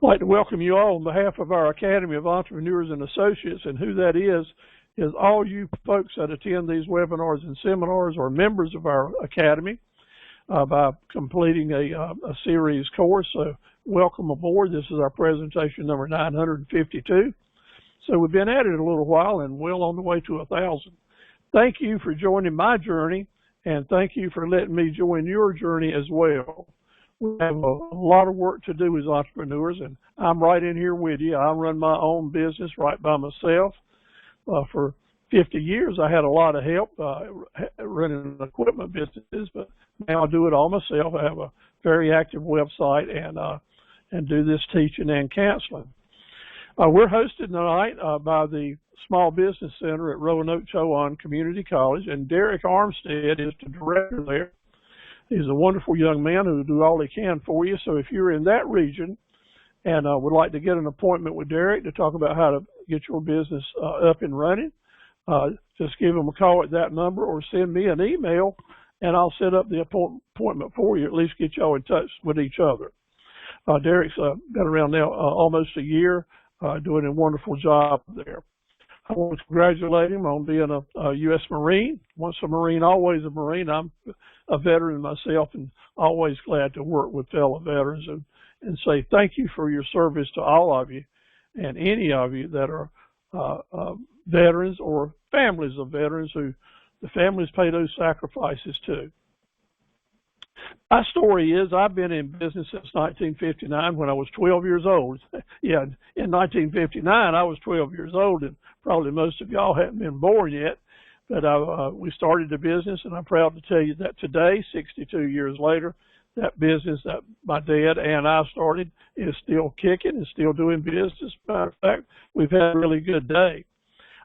I'd like to welcome you all on behalf of our Academy of Entrepreneurs and Associates, and who that is all you folks that attend these webinars and seminars are members of our Academy by completing a series course. So welcome aboard. This is our presentation number 952. So we've been at it a little while and well on the way to 1,000. Thank you for joining my journey, and thank you for letting me join your journey as well. We have a lot of work to do as entrepreneurs, and I'm right in here with you. I run my own business right by myself. For 50 years, I had a lot of help running equipment businesses, but now I do it all myself. I have a very active website and do this teaching and counseling. We're hosted tonight by the Small Business Center at Roanoke Chowan Community College, and Derek Armstead is the director there. He's a wonderful young man who will do all he can for you. So if you're in that region and would like to get an appointment with Derek to talk about how to get your business up and running, just give him a call at that number or send me an email, and I'll set up the appointment for you, at least get y'all in touch with each other. Derek's been around now almost a year, doing a wonderful job there. I want to congratulate him on being a U.S. Marine. Once a Marine, always a Marine. I'm a veteran myself and always glad to work with fellow veterans and say thank you for your service to all of you and any of you that are veterans or families of veterans who the families pay those sacrifices too. My story is I've been in business since 1959 when I was 12 years old. Yeah, in 1959 I was 12 years old, and probably most of y'all hadn't been born yet. But we started the business, and I'm proud to tell you that today, 62 years later, that business that my dad and I started is still kicking and still doing business. Matter of fact, we've had a really good day.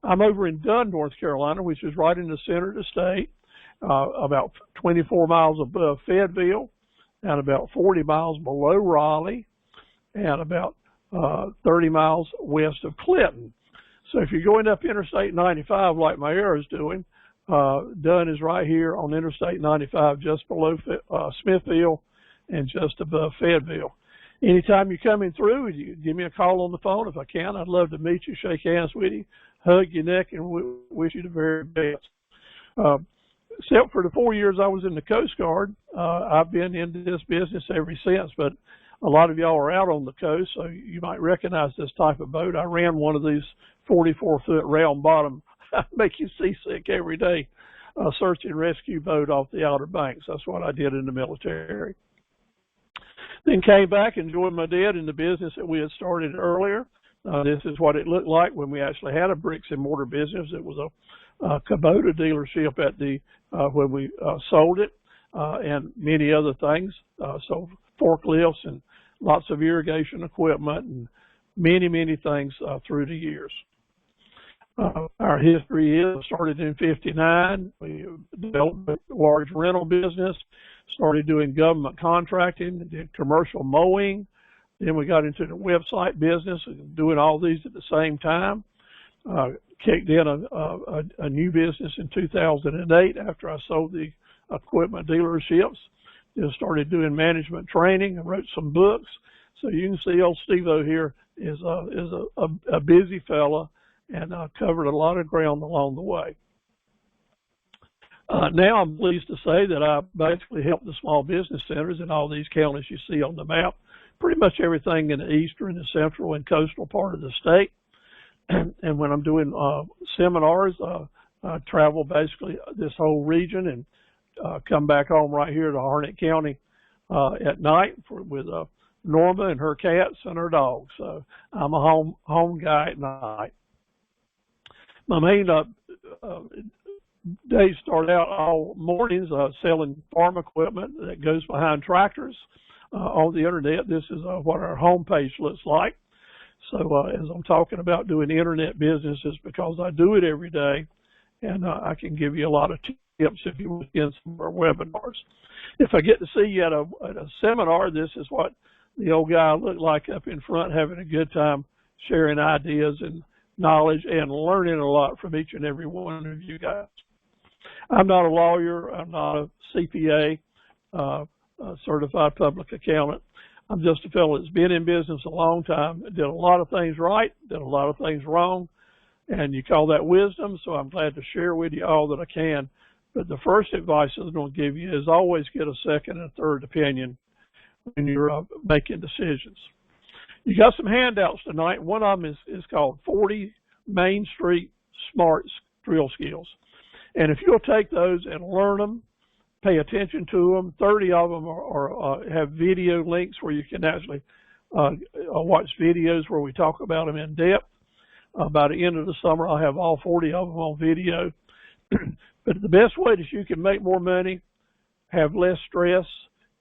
I'm over in Dunn, North Carolina, which is right in the center of the state, about 24 miles above Fayetteville and about 40 miles below Raleigh and about 30 miles west of Clinton. So if you're going up Interstate 95 like my air is doing, Dunn is right here on Interstate 95 just below Smithville and just above Fayetteville. Anytime you're coming through, you give me a call on the phone if I can. I'd love to meet you, shake hands with you, hug your neck, and wish you the very best. Except for the 4 years I was in the Coast Guard, I've been into this business ever since, but a lot of y'all are out on the coast, so you might recognize this type of boat. I ran one of these 44-foot round bottom, make you seasick every day, search and rescue boat off the Outer Banks. That's what I did in the military. Then came back and joined my dad in the business that we had started earlier. This is what it looked like when we actually had a bricks and mortar business. It was a Kubota dealership at the when we sold it, and many other things. So forklifts and lots of irrigation equipment and many things through the years. Our history is started in '59. We developed a large rental business, started doing government contracting, did commercial mowing. Then we got into the website business and doing all these at the same time. Kicked in a new business in 2008 after I sold the equipment dealerships. Just started doing management training and wrote some books. So you can see old Steve-O here is a busy fella and covered a lot of ground along the way. Now I'm pleased to say that I basically help the small business centers in all these counties you see on the map, pretty much everything in the eastern, the central, and coastal part of the state. And when I'm doing seminars, I travel basically this whole region and come back home right here to Harnett County at night with Norma and her cats and her dogs. So I'm a home guy at night. My main days start out all mornings selling farm equipment that goes behind tractors on the internet. This is what our homepage looks like. So as I'm talking about doing internet business, it's because I do it every day, and I can give you a lot of tips if you want to get some of our webinars. If I get to see you at a seminar, this is what the old guy looked like up in front, having a good time sharing ideas and knowledge and learning a lot from each and every one of you guys. I'm not a lawyer. I'm not a CPA, certified public accountant. I'm just a fellow that's been in business a long time, did a lot of things right, did a lot of things wrong, and you call that wisdom, so I'm glad to share with you all that I can. But the first advice I'm going to give you is always get a second and third opinion when you're making decisions. You got some handouts tonight. One of them is called 40 Main Street Smart Drill Skills. And if you'll take those and learn them, pay attention to them, 30 of them have video links where you can actually watch videos where we talk about them in depth. By the end of the summer, I'll have all 40 of them on video. But the best way that you can make more money, have less stress,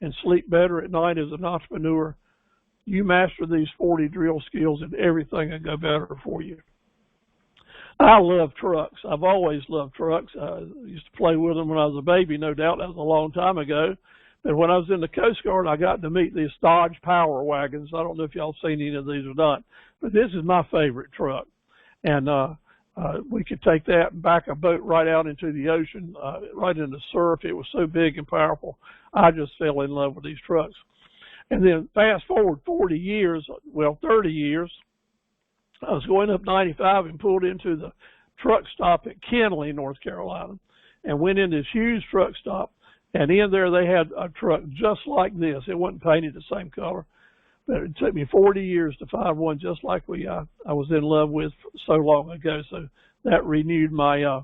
and sleep better at night as an entrepreneur, you master these 40 drill skills and everything will go better for you. I love trucks. I've always loved trucks. I used to play with them when I was a baby, no doubt. That was a long time ago. But when I was in the Coast Guard, I got to meet these Dodge Power Wagons. I don't know if y'all seen any of these or not, but this is my favorite truck. And we could take that and back a boat right out into the ocean, right in the surf. It was so big and powerful. I just fell in love with these trucks. And then fast forward 40 years, well, 30 years, I was going up 95 and pulled into the truck stop at Kenly, North Carolina, and went in this huge truck stop. And in there they had a truck just like this. It wasn't painted the same color, but it took me 40 years to find one just like I was in love with so long ago. So that renewed my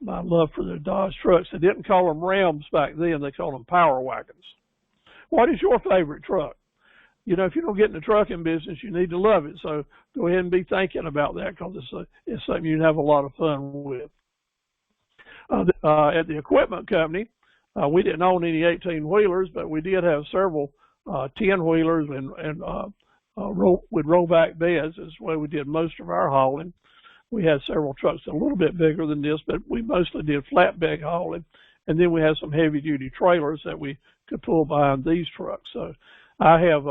my love for the Dodge trucks. They didn't call them Rams back then. They called them Power Wagons. What is your favorite truck? You know, if you don't get in the trucking business, you need to love it. So go ahead and be thinking about that because it's something you can have a lot of fun with. At the equipment company, we didn't own any 18-wheelers, but we did have several 10-wheelers and with rollback beds. Is the way we did most of our hauling. We had several trucks a little bit bigger than this, but we mostly did flatbed hauling. And then we had some heavy-duty trailers that we could pull behind these trucks. So I have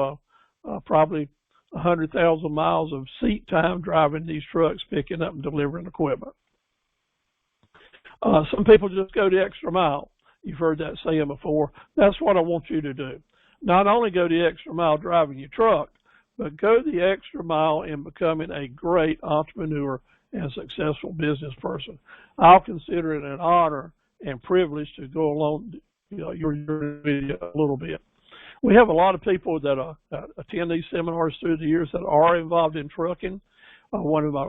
probably 100,000 miles of seat time driving these trucks, picking up and delivering equipment. Some people just go the extra mile. You've heard that saying before. That's what I want you to do. Not only go the extra mile driving your truck, but go the extra mile in becoming a great entrepreneur and successful business person. I'll consider it an honor and privilege to go along your video a little bit. We have a lot of people that attend these seminars through the years that are involved in trucking. One of my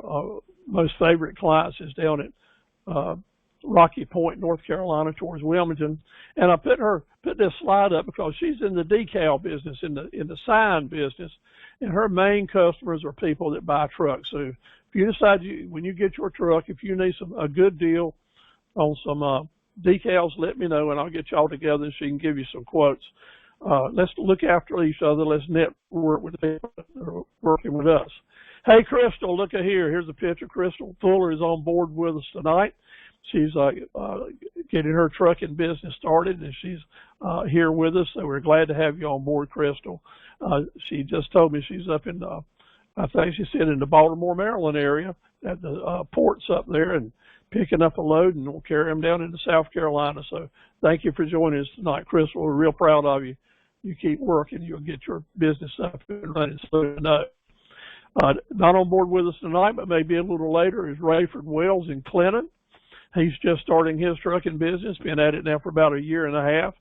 most favorite clients is down at Rocky Point, North Carolina, towards Wilmington, and I put this slide up because she's in the decal business, in the sign business, and her main customers are people that buy trucks. So if you decide when you get your truck, if you need a good deal on some decals, let me know, and I'll get y'all together so she can give you some quotes. Let's look after each other. Let's network with the people that are working with us. Hey, Crystal, look at here. Here's a picture. Crystal Fuller is on board with us tonight. She's getting her trucking business started, and she's here with us. So we're glad to have you on board, Crystal. She just told me she's up in, I think she said in the Baltimore, Maryland area at the ports up there and picking up a load, and we'll carry them down into South Carolina. So thank you for joining us tonight, Crystal. We're real proud of you. You keep working, you'll get your business up and running soon enough. Not on board with us tonight, but maybe a little later, is Rayford Wells in Clinton. He's just starting his trucking business, been at it now for about a year and a half.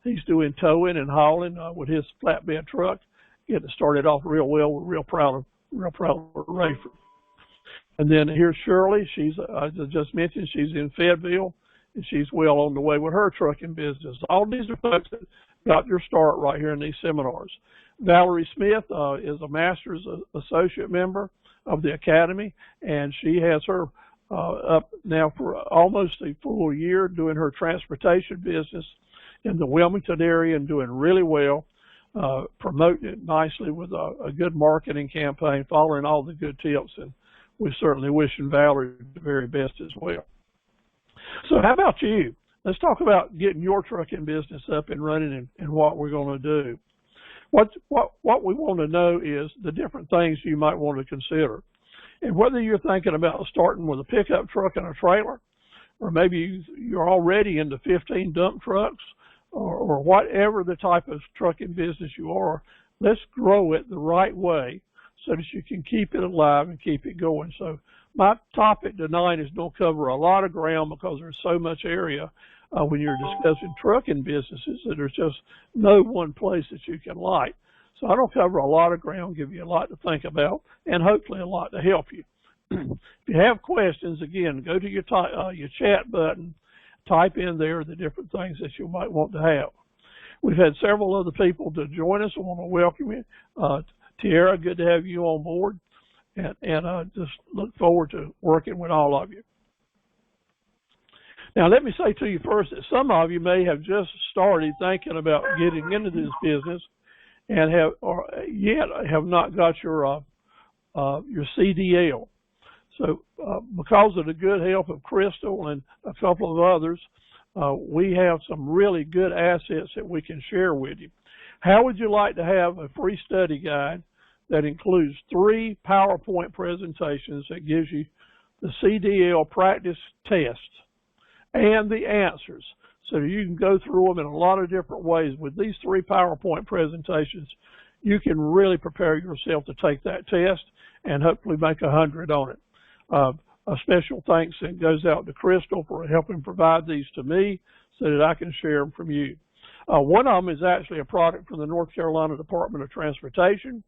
He's doing towing and hauling with his flatbed truck. Getting started off real well. We're real proud of Rayford. And then here's Shirley. She's, I just mentioned, she's in Fayetteville, and she's well on the way with her trucking business. All these are folks that got their start right here in these seminars. Valerie Smith is a master's associate member of the Academy, and she has her up now for almost a full year doing her transportation business in the Wilmington area and doing really well, promoting it nicely with a good marketing campaign, following all the good tips, and we're certainly wishing Valerie the very best as well. So how about you? Let's talk about getting your trucking business up and running and what we're going to do. What we want to know is the different things you might want to consider. And whether you're thinking about starting with a pickup truck and a trailer, or maybe you're already into 15 dump trucks, or whatever the type of trucking business you are, let's grow it the right way so that you can keep it alive and keep it going. So my topic tonight is going to cover a lot of ground because there's so much area when you're discussing trucking businesses that there's just no one place that you can light. So I don't cover a lot of ground, give you a lot to think about, and hopefully a lot to help you. If you have questions, again, go to your chat button, type in there the different things that you might want to have. We've had several other people to join us. I want to welcome you. Tiara, good to have you on board, and just look forward to working with all of you. Now, let me say to you first that some of you may have just started thinking about getting into this business and have not got your CDL. So because of the good help of Crystal and a couple of others, we have some really good assets that we can share with you. How would you like to have a free study guide that includes 3 PowerPoint presentations that gives you the CDL practice tests and the answers, so you can go through them in a lot of different ways? With these 3 PowerPoint presentations, you can really prepare yourself to take that test and hopefully make 100 on it. A special thanks that goes out to Crystal for helping provide these to me so that I can share them from you. One of them is actually a product from the North Carolina Department of Transportation,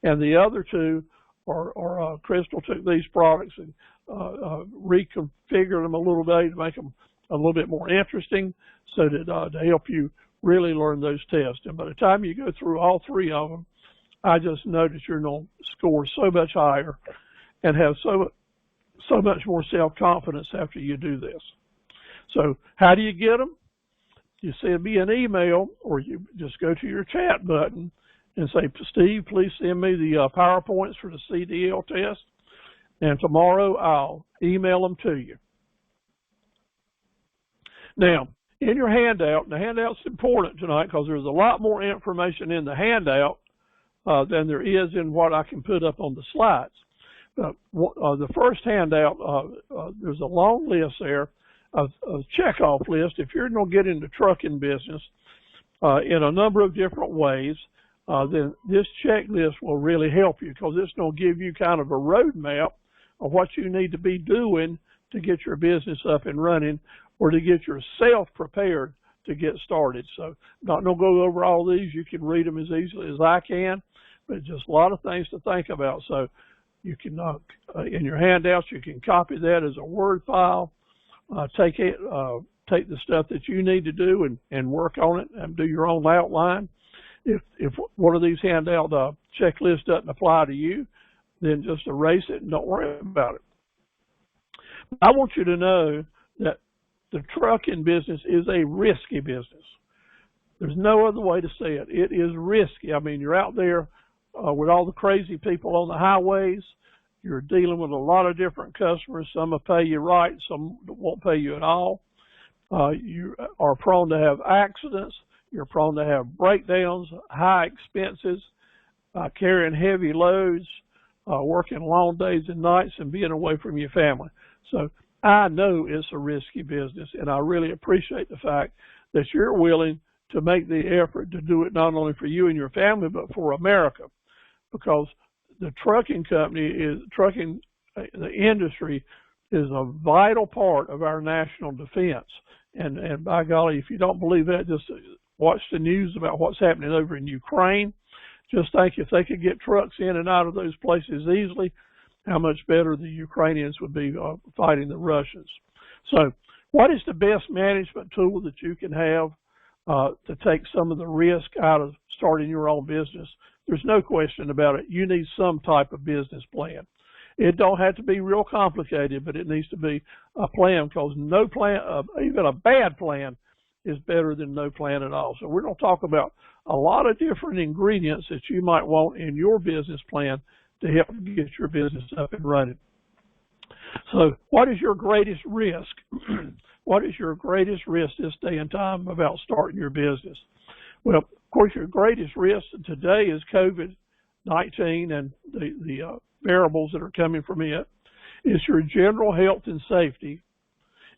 and the other 2 are Crystal took these products and reconfigured them a little bit to make them a little bit more interesting so that to help you really learn those tests. And by the time you go through all 3 of them, I just noticed you're going to score so much higher and have so much more self-confidence after you do this. So how do you get them? You send me an email, or you just go to your chat button and say, Steve, please send me the PowerPoints for the CDL test, and tomorrow I'll email them to you. Now, in your handout, and the handout's important tonight because there's a lot more information in the handout than there is in what I can put up on the slides. The first handout, there's a long list there of checkoff list. If you're going to get into trucking business in a number of different ways, then this checklist will really help you because it's going to give you kind of a roadmap of what you need to be doing to get your business up and running or to get yourself prepared to get started. So not going to go over all these. You can read them as easily as I can, but just a lot of things to think about. So you can, in your handouts, you can copy that as a Word file, take the stuff that you need to do and work on it and do your own outline. If one of these handout checklists doesn't apply to you, then just erase it and don't worry about it. I want you to know that the trucking business is a risky business. There's no other way to say it. It is risky. I mean, you're out there with all the crazy people on the highways. You're dealing with a lot of different customers. Some will pay you right, some won't pay you at all. You are prone to have accidents. You're prone to have breakdowns, high expenses, carrying heavy loads, working long days and nights, and being away from your family. So I know it's a risky business, and I really appreciate the fact that you're willing to make the effort to do it not only for you and your family, but for America, because the trucking the industry is a vital part of our national defense. And by golly, if you don't believe that, just watch the news about what's happening over in Ukraine. Just think if they could get trucks in and out of those places easily, how much better the Ukrainians would be fighting the Russians. So what is the best management tool that you can have to take some of the risk out of starting your own business? There's no question about it. You need some type of business plan. It don't have to be real complicated, but it needs to be a plan, because no plan, even a bad plan, is better than no plan at all. So we're going to talk about a lot of different ingredients that you might want in your business plan to help get your business up and running. So what is your greatest risk? What is your greatest risk this day and time about starting your business? Well, of course, your greatest risk today is COVID-19 and the variables that are coming from it. It's your general health and safety.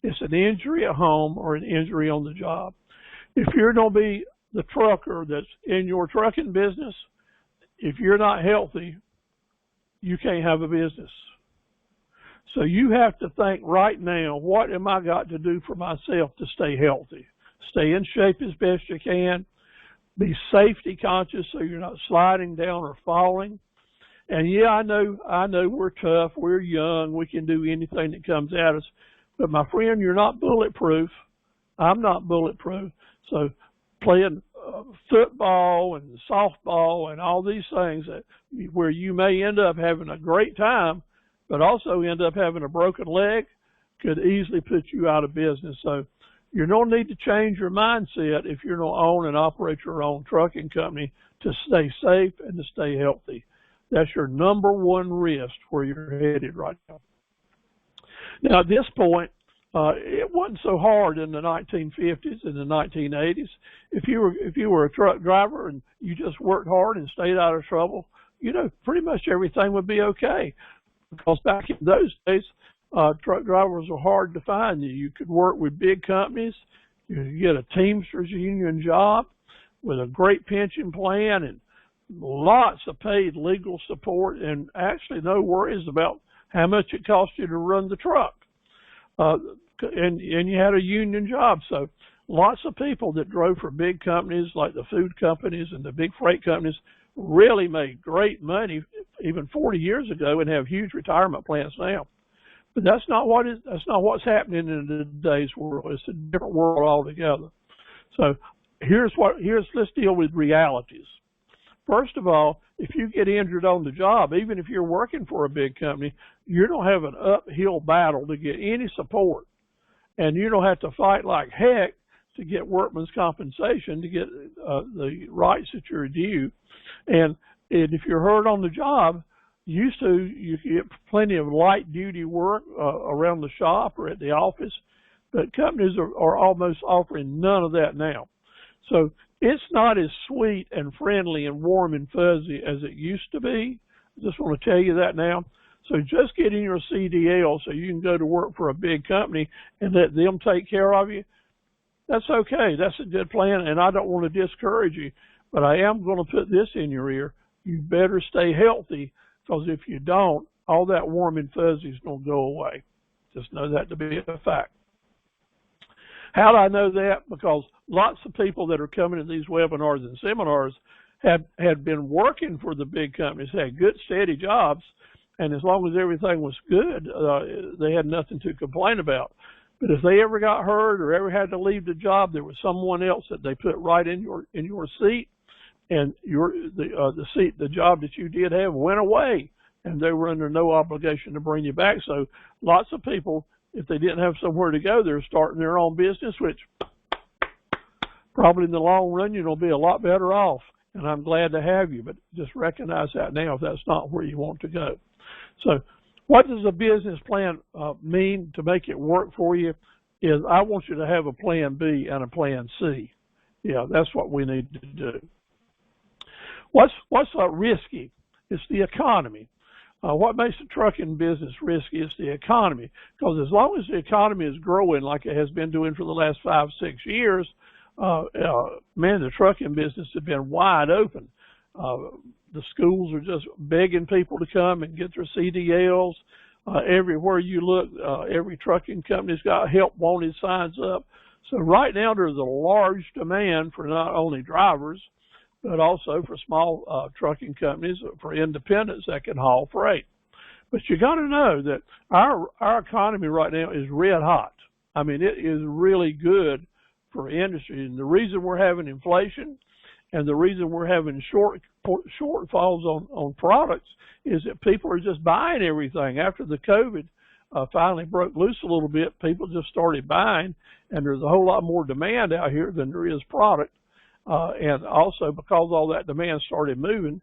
It's an injury at home or an injury on the job. If you're going to be the trucker that's in your trucking business, if you're not healthy, you can't have a business. So you have to think right now, what am I got to do for myself to stay healthy? Stay in shape as best you can. Be safety conscious so you're not sliding down or falling. And yeah, I know we're tough, we're young, we can do anything that comes at us. But my friend, you're not bulletproof. I'm not bulletproof. So playing football and softball and all these things where you may end up having a great time, but also end up having a broken leg, could easily put you out of business. So you don't need to change your mindset if you're going to own and operate your own trucking company to stay safe and to stay healthy. That's your number one risk where you're headed right now. Now, at this point, it wasn't so hard in the 1950s and the 1980s. If you were a truck driver and you just worked hard and stayed out of trouble, pretty much everything would be okay. Because back in those days, truck drivers were hard to find. You could work with big companies. You could get a Teamsters union job with a great pension plan and lots of paid legal support, and actually no worries about how much it cost you to run the truck. And you had a union job. So lots of people that drove for big companies like the food companies and the big freight companies really made great money even 40 years ago and have huge retirement plans now. But that's not what's happening in today's world. It's a different world altogether. So let's deal with realities. First of all, if you get injured on the job, even if you're working for a big company, you don't have an uphill battle to get any support. And you don't have to fight like heck to get workman's compensation, to get the rights that you're due. And if you're hurt on the job, you get plenty of light duty work around the shop or at the office, but companies are almost offering none of that now. So it's not as sweet and friendly and warm and fuzzy as it used to be. I just want to tell you that now. So just getting your CDL so you can go to work for a big company and let them take care of you, that's okay. That's a good plan, and I don't want to discourage you, but I am going to put this in your ear. You better stay healthy, because if you don't, all that warm and fuzzy is going to go away. Just know that to be a fact. How do I know that? Because lots of people that are coming to these webinars and seminars had been working for the big companies, had good, steady jobs, and as long as everything was good, they had nothing to complain about. But if they ever got hurt or ever had to leave the job, there was someone else that they put right in your seat, and the job that you did have went away, and they were under no obligation to bring you back. So lots of people, if they didn't have somewhere to go, they're starting their own business, which probably in the long run you're going to be a lot better off. And I'm glad to have you, but just recognize that now if that's not where you want to go. So what does a business plan mean to make it work for you? Is I want you to have a plan B and a plan C. Yeah, that's what we need to do. What's risky? It's the economy. What makes the trucking business risky is the economy. Because as long as the economy is growing like it has been doing for the last 5-6 years, man, the trucking business has been wide open. The schools are just begging people to come and get their CDLs. Everywhere you look, every trucking company's got help wanted signs up. So right now there's a large demand for not only drivers, but also for small trucking companies, for independents that can haul freight. But you got to know that our economy right now is red hot. I mean, it is really good for industry. And the reason we're having inflation and the reason we're having shortfalls on products is that people are just buying everything. After the COVID finally broke loose a little bit, people just started buying, and there's a whole lot more demand out here than there is product. And also because all that demand started moving,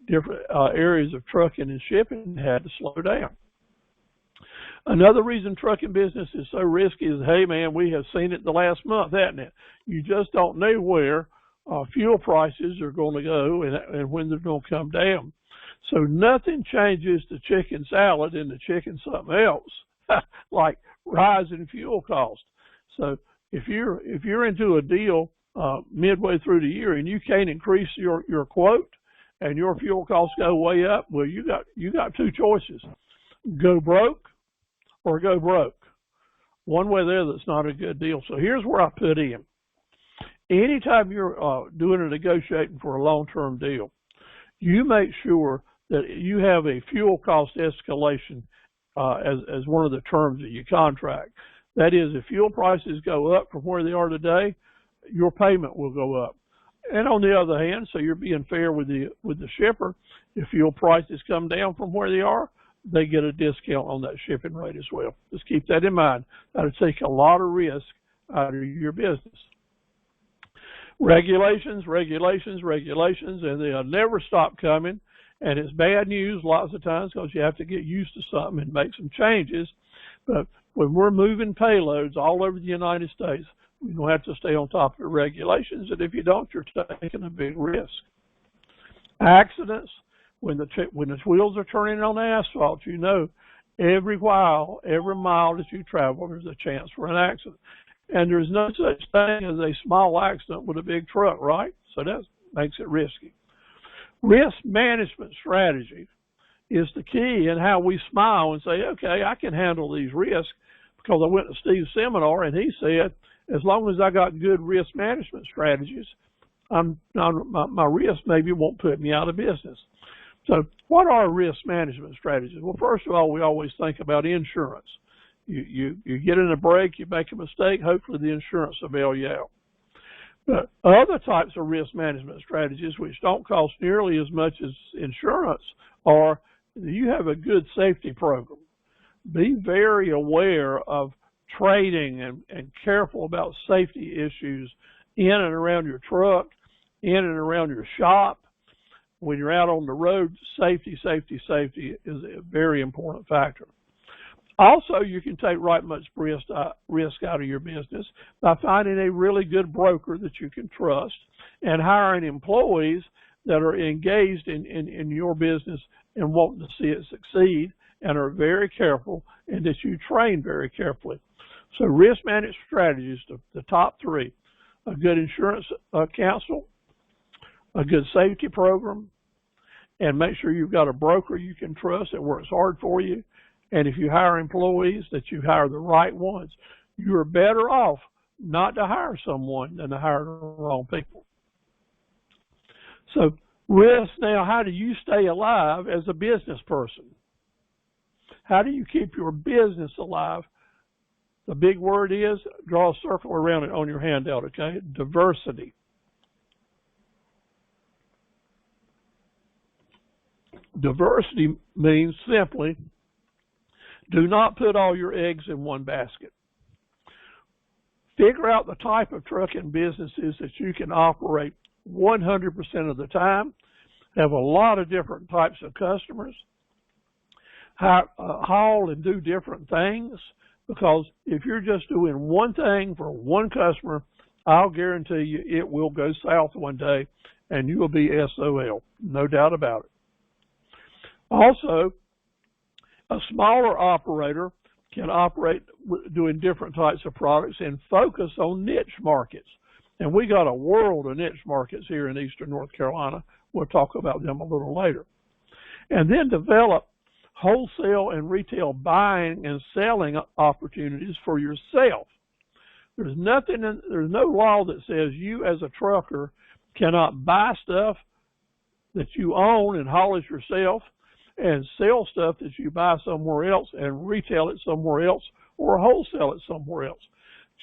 different areas of trucking and shipping had to slow down. Another reason trucking business is so risky is, hey man, we have seen it the last month, hasn't it? You just don't know where fuel prices are going to go and when they're going to come down. So nothing changes the chicken salad into chicken something else, like rising fuel costs. So if you're into a deal midway through the year and you can't increase your quote and your fuel costs go way up, well, you got two choices: go broke or go broke. One way or the other, it's not a good deal. So here's where I put in. Anytime you're doing a negotiating for a long-term deal, you make sure that you have a fuel cost escalation as one of the terms of your contract. That is, if fuel prices go up from where they are today, your payment will go up. And on the other hand, so you're being fair with the shipper, if fuel prices come down from where they are, they get a discount on that shipping rate as well. Just keep that in mind. That'll take a lot of risk out of your business. Regulations, regulations, regulations, and they'll never stop coming. And it's bad news lots of times because you have to get used to something and make some changes. But when we're moving payloads all over the United States, we don't have to stay on top of the regulations. And if you don't, you're taking a big risk. Accidents, when the wheels are turning on the asphalt, you know every mile that you travel, there's a chance for an accident. And there's no such thing as a small accident with a big truck, right? So that makes it risky. Risk management strategy is the key in how we smile and say, okay, I can handle these risks, because I went to Steve's seminar and he said, as long as I got good risk management strategies, my risk maybe won't put me out of business. So what are risk management strategies? Well, first of all, we always think about insurance. You get in a break, you make a mistake, hopefully the insurance will bail you out. But other types of risk management strategies, which don't cost nearly as much as insurance, are you have a good safety program. Be very aware of trading and careful about safety issues in and around your truck, in and around your shop. When you're out on the road, safety is a very important factor. Also, you can take right much risk out of your business by finding a really good broker that you can trust and hiring employees that are engaged in your business and want to see it succeed and are very careful and that you train very carefully. So risk management strategies, the top three: a good insurance counsel, a good safety program, and make sure you've got a broker you can trust that works hard for you. And if you hire employees, that you hire the right ones. You're better off not to hire someone than to hire the wrong people. So risk, now, how do you stay alive as a business person? How do you keep your business alive? The big word is, draw a circle around it on your handout, okay? Diversity. Diversity means simply, do not put all your eggs in one basket. Figure out the type of trucking businesses that you can operate 100% of the time, have a lot of different types of customers, haul and do different things, because if you're just doing one thing for one customer, I'll guarantee you it will go south one day and you will be SOL, no doubt about it. Also, a smaller operator can operate doing different types of products and focus on niche markets. And we got a world of niche markets here in Eastern North Carolina. We'll talk about them a little later. And then develop wholesale and retail buying and selling opportunities for yourself. There's no law that says you as a trucker cannot buy stuff that you own and haul it yourself, and sell stuff that you buy somewhere else and retail it somewhere else or wholesale it somewhere else.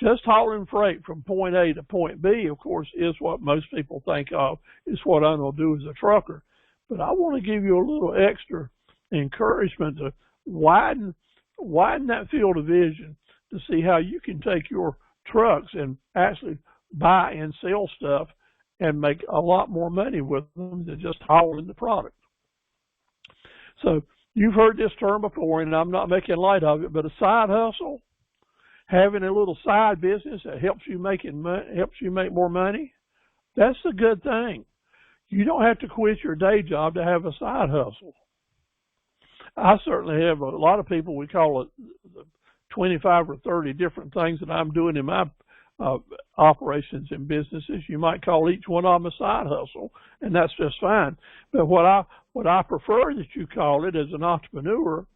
Just hauling freight from point A to point B, of course, is what most people think of. It's what I'm going to do as a trucker. But I want to give you a little extra encouragement to widen that field of vision to see how you can take your trucks and actually buy and sell stuff and make a lot more money with them than just hauling the product. So you've heard this term before, and I'm not making light of it, but a side hustle, having a little side business that helps you make more money, that's a good thing. You don't have to quit your day job to have a side hustle. I certainly have a lot of people, we call it 25 or 30 different things that I'm doing in my operations and businesses. You might call each one of them a side hustle, and that's just fine. But what I prefer that you call it as an entrepreneur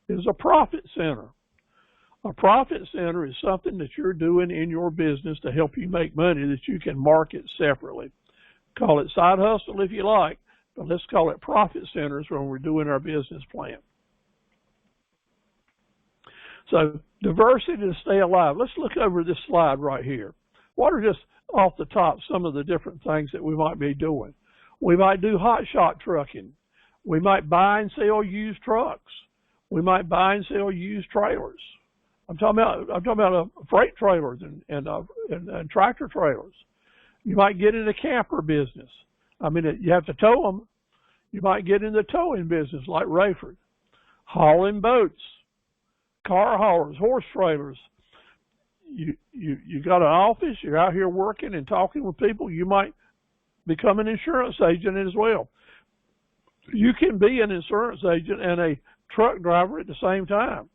is a profit center. A profit center is something that you're doing in your business to help you make money that you can market separately. Call it side hustle if you like, but let's call it profit centers when we're doing our business plan. So diversity to stay alive. Let's look over this slide right here. What are just off the top some of the different things that we might be doing? We might do hot shot trucking. We might buy and sell used trucks. We might buy and sell used trailers. I'm talking about freight trailers and tractor trailers. You might get in the camper business. I mean, you have to tow them. You might get in the towing business like Rayford. Hauling boats, car haulers, horse trailers. You got an office. You're out here working and talking with people. You might become an insurance agent as well. You can be an insurance agent and a truck driver at the same time.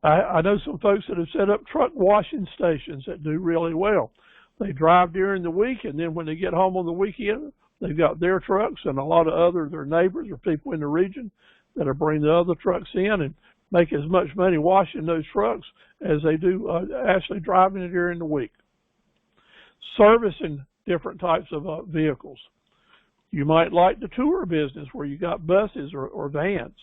I know some folks that have set up truck washing stations that do really well. They drive during the week, and then when they get home on the weekend, they've got their trucks and a lot of their neighbors or people in the region that'll bring the other trucks in and make as much money washing those trucks as they do actually driving it during the week. Servicing different types of vehicles. You might like the tour business where you got buses or vans.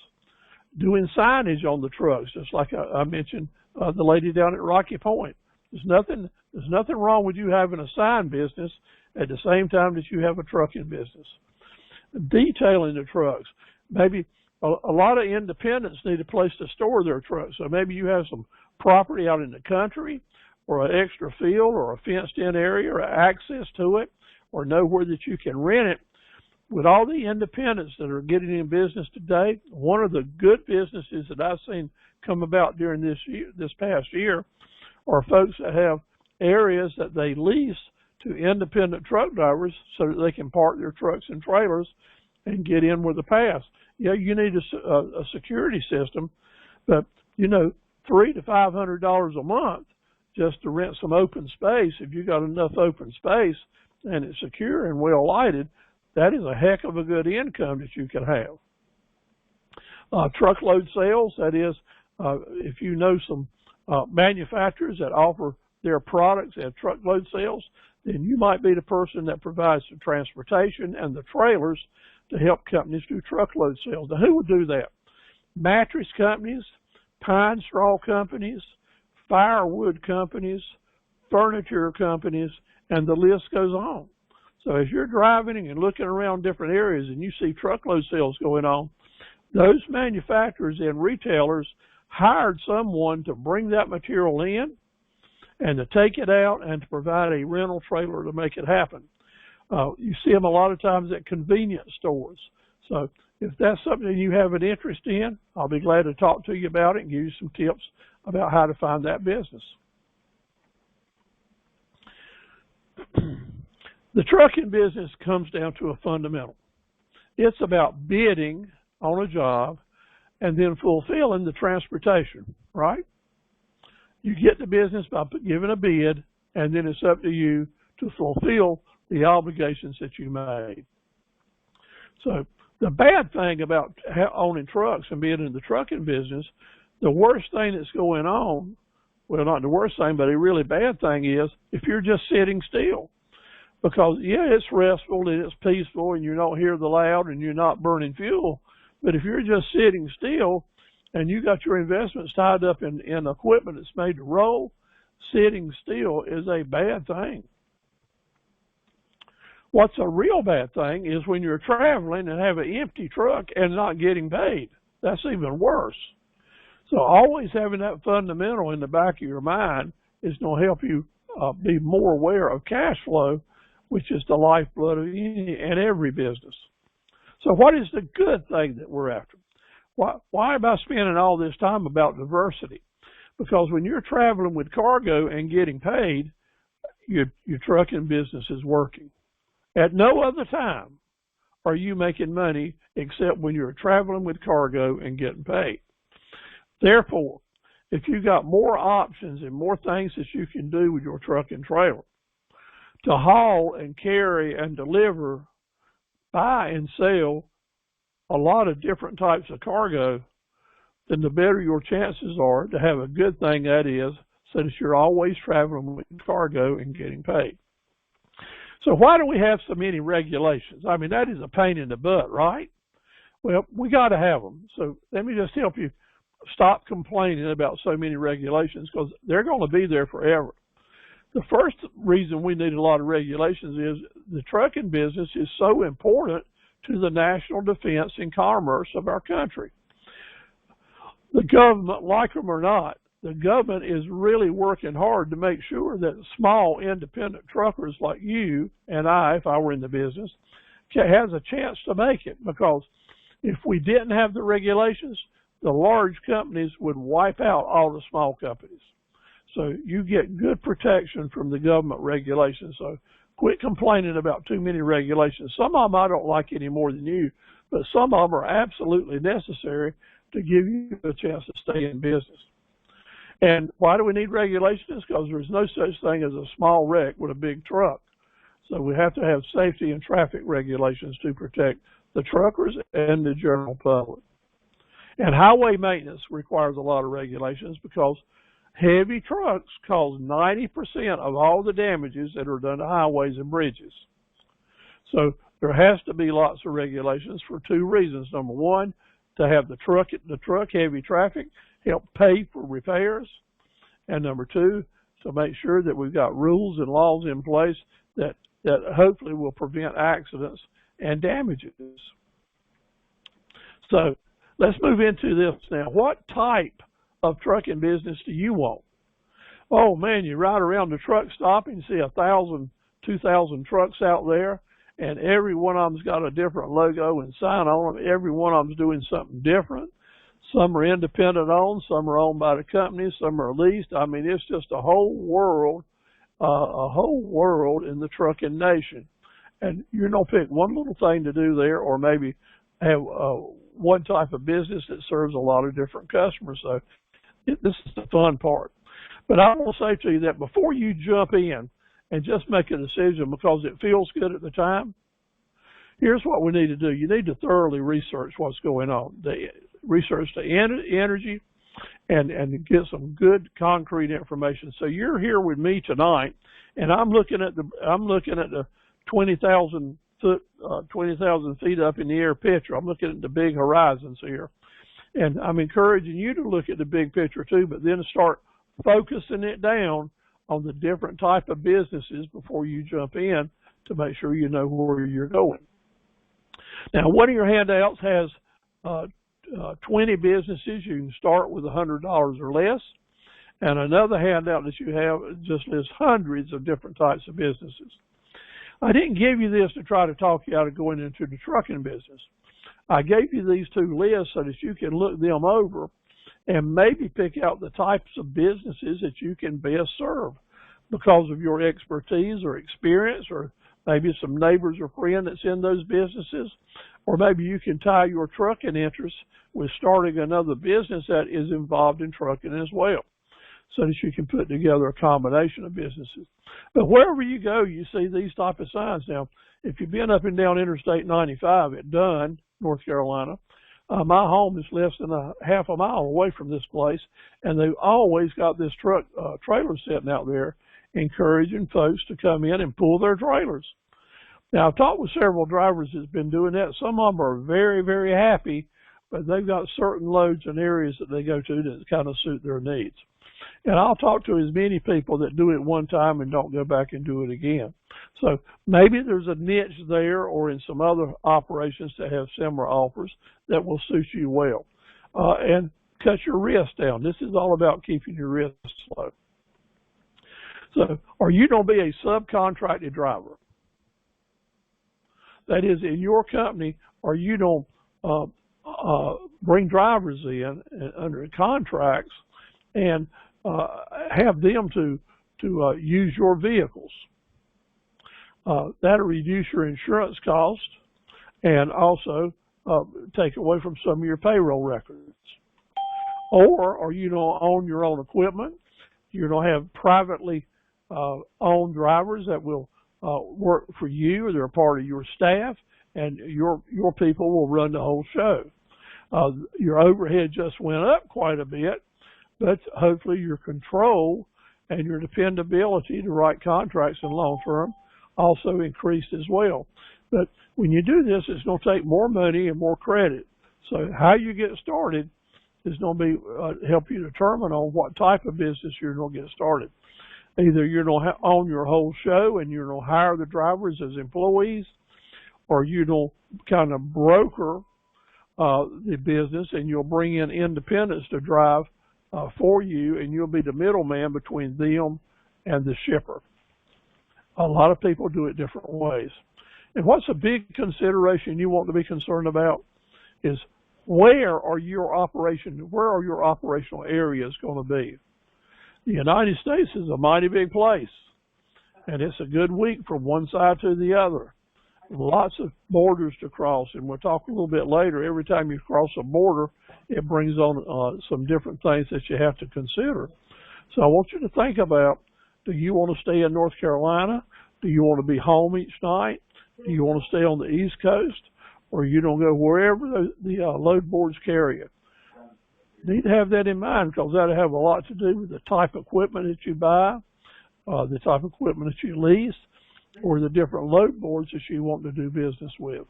Doing signage on the trucks, just like I mentioned the lady down at Rocky Point. There's nothing wrong with you having a sign business at the same time that you have a trucking business. Detailing the trucks. Maybe a lot of independents need a place to store their trucks. So maybe you have some property out in the country or an extra field or a fenced-in area or access to it or know where that you can rent it. With all the independents that are getting in business today, one of the good businesses that I've seen come about during this past year are folks that have areas that they lease to independent truck drivers so that they can park their trucks and trailers and get in with a pass. Yeah, you need a security system, but $300 to $500 a month just to rent some open space. If you got enough open space and it's secure and well lighted, that is a heck of a good income that you can have. Truckload sales, that is, if you know some manufacturers that offer their products at truckload sales, then you might be the person that provides the transportation and the trailers to help companies do truckload sales. Now, who would do that? Mattress companies, pine straw companies, firewood companies, furniture companies, and the list goes on. So as you're driving and looking around different areas and you see truckload sales going on, those manufacturers and retailers hired someone to bring that material in and to take it out and to provide a rental trailer to make it happen. You see them a lot of times at convenience stores. So if that's something you have an interest in, I'll be glad to talk to you about it and give you some tips about how to find that business. The trucking business comes down to a fundamental. It's about bidding on a job and then fulfilling the transportation, right? You get the business by giving a bid, and then it's up to you to fulfill the obligations that you made. So the bad thing about owning trucks and being in the trucking business, the worst thing that's going on, well, not the worst thing, but a really bad thing is if you're just sitting still. Because, yeah, it's restful and it's peaceful and you don't hear the loud and you're not burning fuel. But if you're just sitting still and you got your investments tied up in equipment that's made to roll, sitting still is a bad thing. What's a real bad thing is when you're traveling and have an empty truck and not getting paid. That's even worse. So always having that fundamental in the back of your mind is going to help you be more aware of cash flow, which is the lifeblood of any and every business. So what is the good thing that we're after? Why am I spending all this time about diversity? Because when you're traveling with cargo and getting paid, your trucking business is working. At no other time are you making money except when you're traveling with cargo and getting paid. Therefore, if you got more options and more things that you can do with your truck and trailer to haul and carry and deliver, buy and sell a lot of different types of cargo, then the better your chances are to have a good thing, that is, so that you're always traveling with cargo and getting paid. So why do we have so many regulations? I mean, that is a pain in the butt, right? Well, we got to have them. So let me just help you stop complaining about so many regulations, because they're going to be there forever. The first reason we need a lot of regulations is the trucking business is so important to the national defense and commerce of our country. The government, like them or not, the government is really working hard to make sure that small independent truckers like you and I, if I were in the business, has a chance to make it. Because if we didn't have the regulations, the large companies would wipe out all the small companies. So you get good protection from the government regulations. So quit complaining about too many regulations. Some of them I don't like any more than you, but some of them are absolutely necessary to give you a chance to stay in business. And why do we need regulations? Because there's no such thing as a small wreck with a big truck. So we have to have safety and traffic regulations to protect the truckers and the general public. And highway maintenance requires a lot of regulations, because heavy trucks cause 90% of all the damages that are done to highways and bridges. So there has to be lots of regulations for two reasons. Number one, to have the truck heavy traffic help pay for repairs. And number two, to make sure that we've got rules and laws in place that hopefully will prevent accidents and damages. So let's move into this now. What type of trucking business do you want? Oh man, you ride around the truck stop and see 1,000, 2,000 trucks out there, and every one of them's got a different logo and sign on them. Every one of them's doing something different. Some are independent owned, some are owned by the company, some are leased. I mean, it's just a whole world in the trucking nation. And you're going to pick one little thing to do there, or maybe have one type of business that serves a lot of different customers. So this is the fun part. But I will say to you that before you jump in and just make a decision because it feels good at the time, here's what we need to do. You need to thoroughly research what's going on. Research the energy and get some good concrete information. So you're here with me tonight, and I'm looking at the 20,000 feet up in the air picture. I'm looking at the big horizons here. And I'm encouraging you to look at the big picture too, but then start focusing it down on the different type of businesses before you jump in to make sure you know where you're going. Now, one of your handouts has 20 businesses. You can start with $100 or less. And another handout that you have just lists hundreds of different types of businesses. I didn't give you this to try to talk you out of going into the trucking business. I gave you these two lists so that you can look them over and maybe pick out the types of businesses that you can best serve because of your expertise or experience, or maybe some neighbors or friend that's in those businesses, or maybe you can tie your trucking interests with starting another business that is involved in trucking as well, so that you can put together a combination of businesses. But wherever you go, you see these type of signs. Now, if you've been up and down Interstate 95 at Dunn, North Carolina, my home is less than a half a mile away from this place, and they've always got this truck trailer sitting out there encouraging folks to come in and pull their trailers. Now, I've talked with several drivers that's been doing that. Some of them are very, very happy, but they've got certain loads and areas that they go to that kind of suit their needs. And I'll talk to as many people that do it one time and don't go back and do it again. So maybe there's a niche there or in some other operations that have similar offers that will suit you well. And cut your risk down. This is all about keeping your risk low. So are you going to be a subcontracted driver? That is, in your company, are you going to bring drivers in under contracts and have them to use your vehicles? That'll reduce your insurance cost and also take away from some of your payroll records. Or are you going to own your own equipment? You're going to have privately owned drivers that will work for you, or they're a part of your staff, and your people will run the whole show. Your overhead just went up quite a bit, but hopefully your control and your dependability to write contracts in long term also increased as well. But when you do this, it's going to take more money and more credit. So how you get started is going to be help you determine on what type of business you're going to get started. Either you're going to own your whole show and you're going to hire the drivers as employees, or you don't kind of broker the business and you'll bring in independents to drive for you, and you'll be the middleman between them and the shipper. A lot of people do it different ways. And what's a big consideration you want to be concerned about is where are your operational areas going to be? The United States is a mighty big place, and it's a good week from one side to the other. Lots of borders to cross, and we'll talk a little bit later. Every time you cross a border, it brings on some different things that you have to consider. So I want you to think about, do you want to stay in North Carolina? Do you want to be home each night? Do you want to stay on the East Coast? Or you don't go wherever the load boards carry you? You need to have that in mind, because that'll have a lot to do with the type of equipment that you buy, the type of equipment that you lease, or the different load boards that you want to do business with.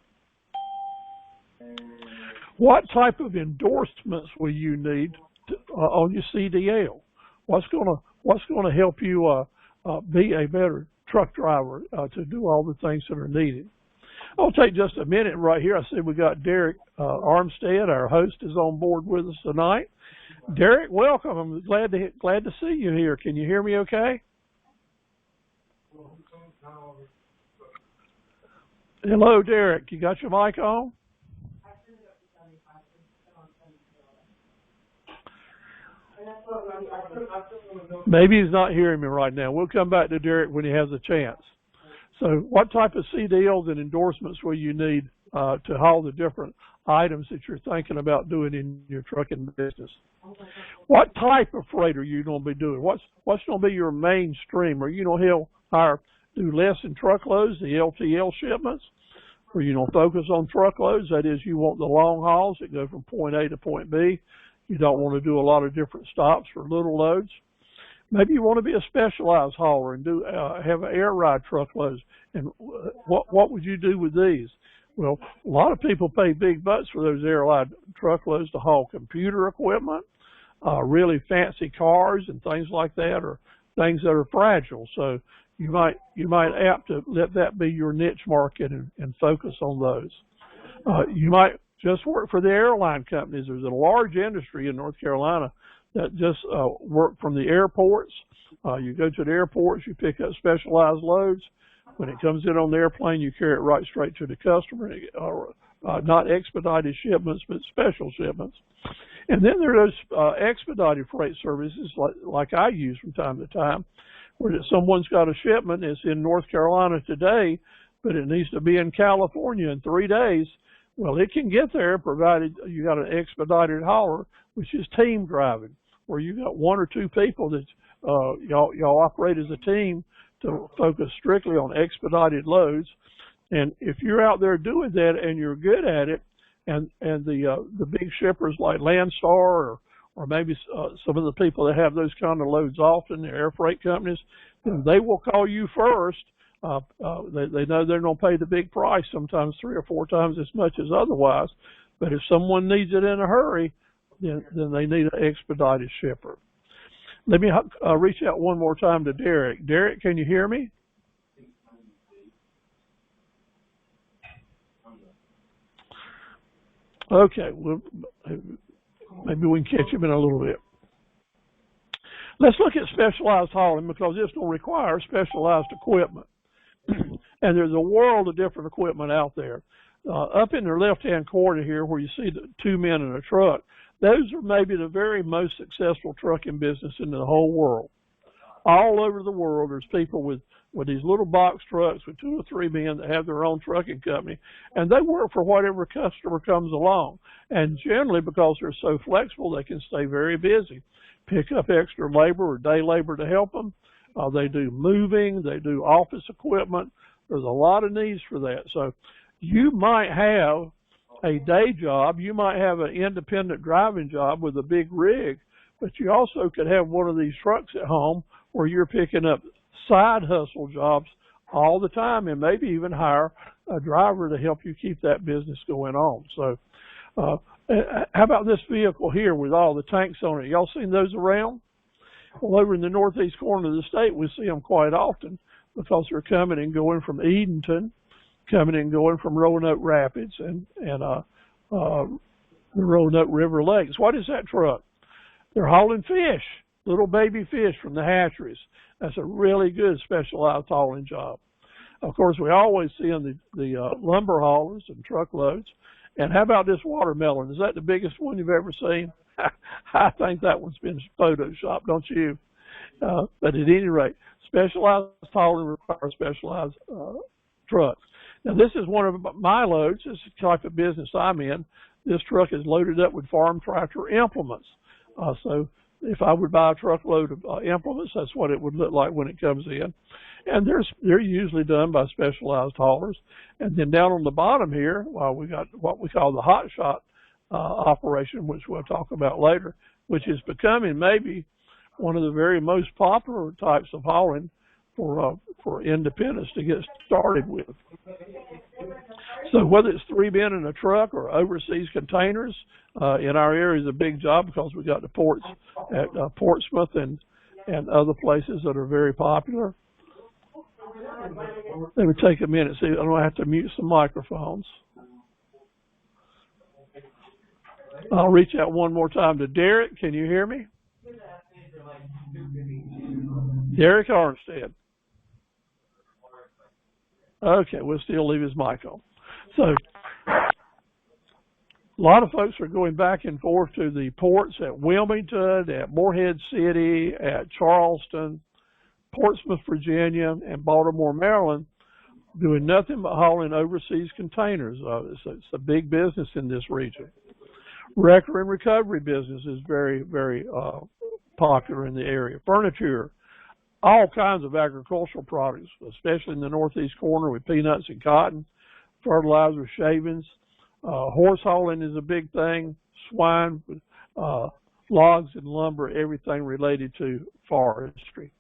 What type of endorsements will you need on your CDL? What's going to help you be a better truck driver to do all the things that are needed? I'll take just a minute right here. I see we got Derek Armstead, our host, is on board with us tonight. Derek, welcome. I'm glad to see you here. Can you hear me okay? Hello, Derek. You got your mic on? Maybe he's not hearing me right now. We'll come back to Derek when he has a chance. So what type of CDLs and endorsements will you need to haul the different items that you're thinking about doing in your trucking business? What type of freight are you going to be doing? What's going to be your mainstream? Are you going to do less in truckloads, the LTL shipments? Or you going to focus on truckloads? That is, you want the long hauls that go from point A to point B. You don't want to do a lot of different stops for little loads. Maybe you want to be a specialized hauler and have an air ride truckloads. And what would you do with these? Well, a lot of people pay big bucks for those air ride truckloads to haul computer equipment, really fancy cars and things like that, or things that are fragile. So you might opt to let that be your niche market and focus on those. You might just work for the airline companies. There's a large industry in North Carolina that just work from the airports. You go to the airports, you pick up specialized loads. When it comes in on the airplane, you carry it right straight to the customer. Not expedited shipments, but special shipments. And then there are those expedited freight services like I use from time to time, where someone's got a shipment that's in North Carolina today, but it needs to be in California in 3 days. Well, it can get there provided you got an expedited hauler, which is team driving, where you got one or two people that y'all operate as a team to focus strictly on expedited loads. And if you're out there doing that and you're good at it, and the big shippers like Landstar or maybe some of the people that have those kind of loads often, the air freight companies, then they will call you first. They know they're going to pay the big price, sometimes 3 or 4 times as much as otherwise. But if someone needs it in a hurry, then they need an expedited shipper. Let me reach out one more time to Derek. Derek, can you hear me? Okay, well, maybe we can catch him in a little bit. Let's look at specialized hauling, because it's going to require specialized equipment. And there's a world of different equipment out there. Up in the left-hand corner here where you see the 2 men in a truck, those are maybe the very most successful trucking business in the whole world. All over the world, there's people with with these little box trucks with 2 or 3 men that have their own trucking company, and they work for whatever customer comes along. And generally, because they're so flexible, they can stay very busy, pick up extra labor or day labor to help them. They do moving, they do office equipment. There's a lot of needs for that. So you might have a day job, you might have an independent driving job with a big rig, but you also could have one of these trucks at home where you're picking up side hustle jobs all the time, and maybe even hire a driver to help you keep that business going on. So how about this vehicle here with all the tanks on it? Y'all seen those around? Well, over in the northeast corner of the state, we see them quite often because they're coming and going from Edenton, coming and going from Roanoke Rapids and the Roanoke River Lakes. What is that truck? They're hauling fish, little baby fish from the hatcheries. That's a really good specialized hauling job. Of course, we always see on the lumber haulers and truckloads. And how about this watermelon? Is that the biggest one you've ever seen? I think that one's been photoshopped, don't you? But at any rate, specialized hauling requires specialized trucks. Now, this is one of my loads. This is the type of business I'm in. This truck is loaded up with farm tractor implements. So if I would buy a truckload of implements, that's what it would look like when it comes in. And they're usually done by specialized haulers. And then down on the bottom here, we got what we call the hot shot operation, which we'll talk about later, which is becoming maybe one of the very most popular types of hauling for independents to get started with. So whether it's 3 men in a truck or overseas containers, in our area is a big job because we got the ports at Portsmouth and other places that are very popular. Let me take a minute, see, I don't have to mute some microphones. I'll reach out one more time to Derek. Can you hear me? Derek Armstead. Okay, we'll still leave his mic on. So a lot of folks are going back and forth to the ports at Wilmington, at Morehead City, at Charleston, Portsmouth, Virginia, and Baltimore, Maryland, doing nothing but hauling overseas containers. It's a big business in this region. Wrecker and recovery business is very, very popular in the area. Furniture, all kinds of agricultural products, especially in the northeast corner with peanuts and cotton, fertilizer, shavings. Horse hauling is a big thing, swine, logs and lumber, everything related to forestry.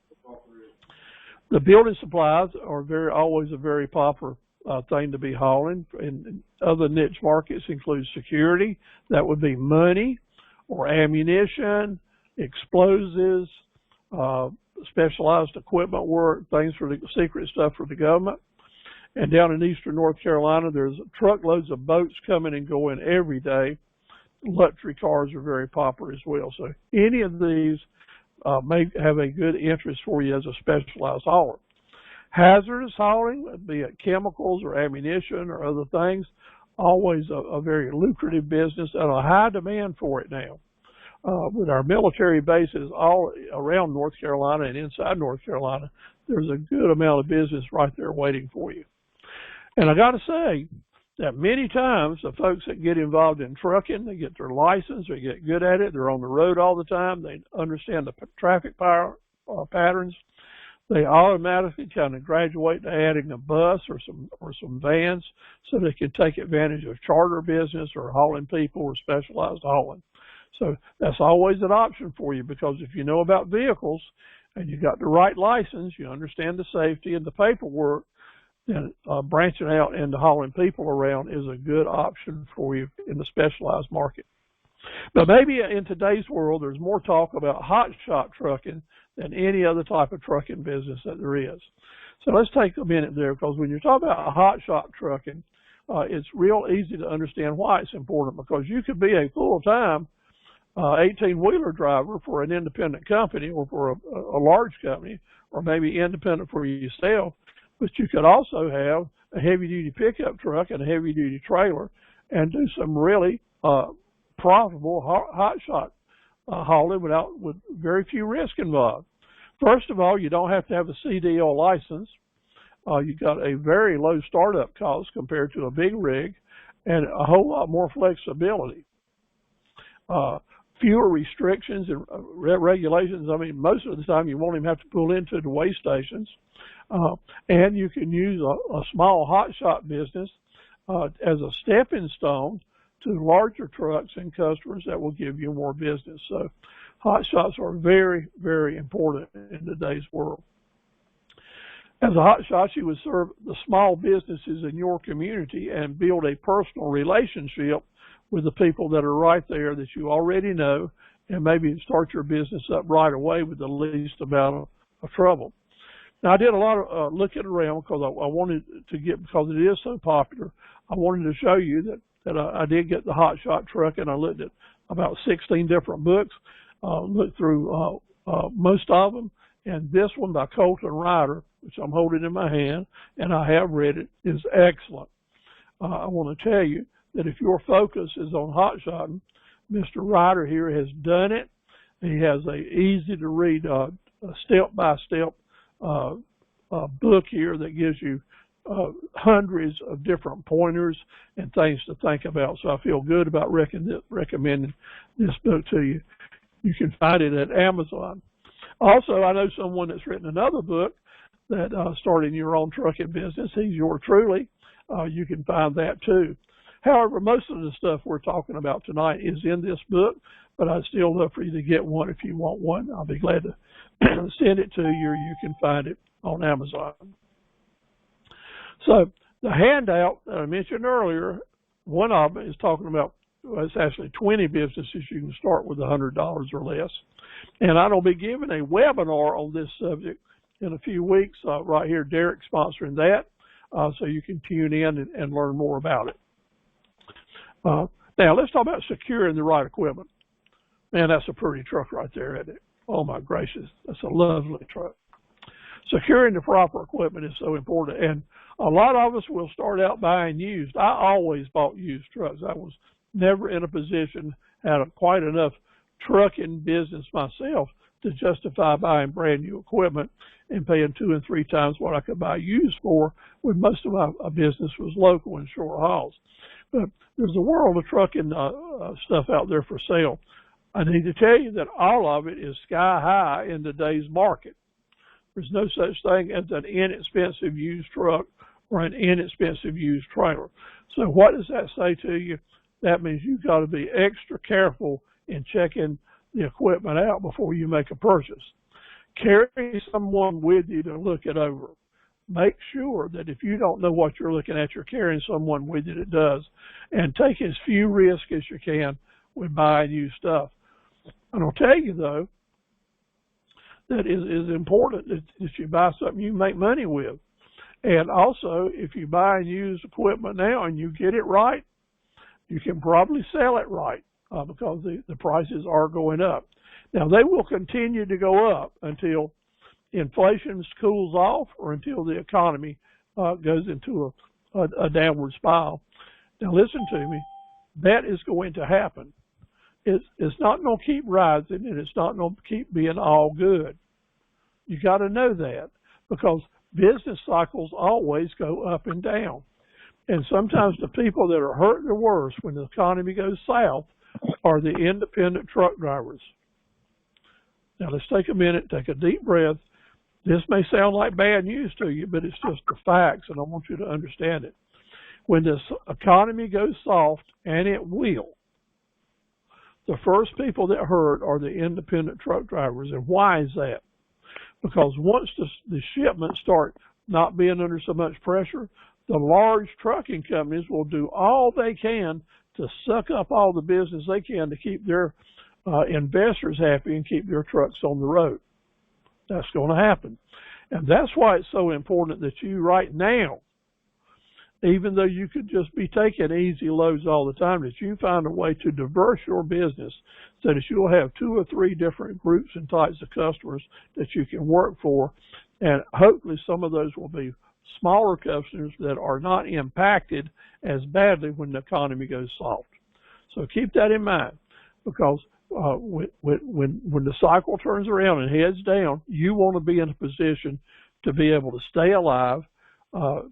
The building supplies are always a very popular thing to be hauling. And other niche markets include security, that would be money or ammunition, explosives, specialized equipment work, things for the secret stuff for the government. And down in eastern North Carolina, there's truckloads of boats coming and going every day. Luxury cars are very popular as well. So any of these may have a good interest for you as a specialized hauler. Hazardous hauling, be it chemicals or ammunition or other things, always a very lucrative business and a high demand for it now. With our military bases all around North Carolina and inside North Carolina, there's a good amount of business right there waiting for you. And I got to say that many times the folks that get involved in trucking, they get their license, they get good at it, they're on the road all the time, they understand the traffic patterns, they automatically kind of graduate to adding a bus or some vans so they can take advantage of charter business or hauling people or specialized hauling. So that's always an option for you, because if you know about vehicles and you got the right license, you understand the safety and the paperwork, then branching out into hauling people around is a good option for you in the specialized market. But maybe in today's world, there's more talk about hot shot trucking than any other type of trucking business that there is. So let's take a minute there, because when you're talking about hot shot trucking, it's real easy to understand why it's important, because you could be a full-time 18-wheeler driver for an independent company or for a large company, or maybe independent for yourself, but you could also have a heavy-duty pickup truck and a heavy-duty trailer and do some really profitable hot shot hauling with very few risk involved. First of all, you don't have to have a CDL license. You got a very low startup cost compared to a big rig, and a whole lot more flexibility. Fewer restrictions and regulations. I mean, most of the time you won't even have to pull into the weigh stations. And you can use a small hotshot business as a stepping stone to larger trucks and customers that will give you more business. So hotshots are very, very important in today's world. As a hotshot, you would serve the small businesses in your community and build a personal relationship with the people that are right there that you already know, and maybe start your business up right away with the least amount of trouble. Now, I did a lot of looking around because I wanted to get, because it is so popular, I wanted to show you that I did get the hotshot truck, and I looked at about 16 different books, looked through most of them, and this one by Colton Ryder, which I'm holding in my hand, and I have read it, is excellent. I want to tell you that if your focus is on hotshotting, Mr. Ryder here has done it. He has a easy to read step-by-step book here that gives you hundreds of different pointers and things to think about. So I feel good about recommending this book to you. You can find it at Amazon. Also, I know someone that's written another book that starting your own trucking business. He's yours truly. You can find that too. However, most of the stuff we're talking about tonight is in this book, but I'd still love for you to get one if you want one. I'll be glad to send it to you, or you can find it on Amazon. So the handout that I mentioned earlier, one of them is talking about, well, it's actually 20 businesses you can start with $100 or less. And I'll be giving a webinar on this subject in a few weeks right here. Derek's sponsoring that, so you can tune in and learn more about it. Now, let's talk about securing the right equipment. Man, that's a pretty truck right there, isn't it? Oh, my gracious. That's a lovely truck. Securing the proper equipment is so important. And a lot of us will start out buying used. I always bought used trucks. I was never in a position, had quite enough trucking business myself to justify buying brand new equipment and paying 2 and 3 times what I could buy used for, when most of my business was local and short hauls. But there's a world of trucking stuff out there for sale. I need to tell you that all of it is sky high in today's market. There's no such thing as an inexpensive used truck or an inexpensive used trailer. So what does that say to you? That means you've got to be extra careful in checking the equipment out before you make a purchase. Carry someone with you to look it over. Make sure that if you don't know what you're looking at, you're carrying someone with you that does. And take as few risks as you can with buying new stuff. And I'll tell you, though, that it is important that you buy something you make money with. And also, if you buy and use equipment now and you get it right, you can probably sell it right because the prices are going up. Now, they will continue to go up until inflation cools off or until the economy goes into a downward spiral. Now, listen to me. That is going to happen. It's not going to keep rising, and it's not going to keep being all good. You got to know that, because business cycles always go up and down. And sometimes the people that are hurt the worst when the economy goes south are the independent truck drivers. Now, let's take a minute, take a deep breath. This may sound like bad news to you, but it's just the facts, and I want you to understand it. When this economy goes soft, and it will, the first people that hurt are the independent truck drivers. And why is that? Because once the shipments start not being under so much pressure, the large trucking companies will do all they can to suck up all the business they can to keep their investors happy and keep their trucks on the road. That's going to happen. And that's why it's so important that you right now, even though you could just be taking easy loads all the time, that you find a way to diverse your business so that you'll have 2 or 3 different groups and types of customers that you can work for. And hopefully some of those will be smaller customers that are not impacted as badly when the economy goes soft. So keep that in mind, because when the cycle turns around and heads down, you want to be in a position to be able to stay alive,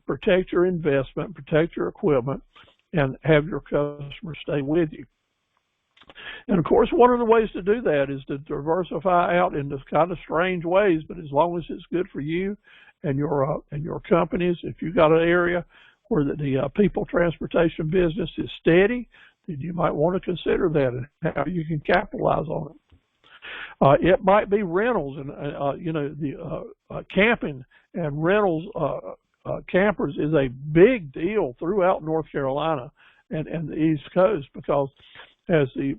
protect your investment, protect your equipment, and have your customers stay with you. And of course, one of the ways to do that is to diversify out into kind of strange ways, but as long as it's good for you and your companies, if you've got an area where the people transportation business is steady, then you might want to consider that and how you can capitalize on it. It might be rentals and the camping and rentals. Campers is a big deal throughout North Carolina and the East Coast, because as the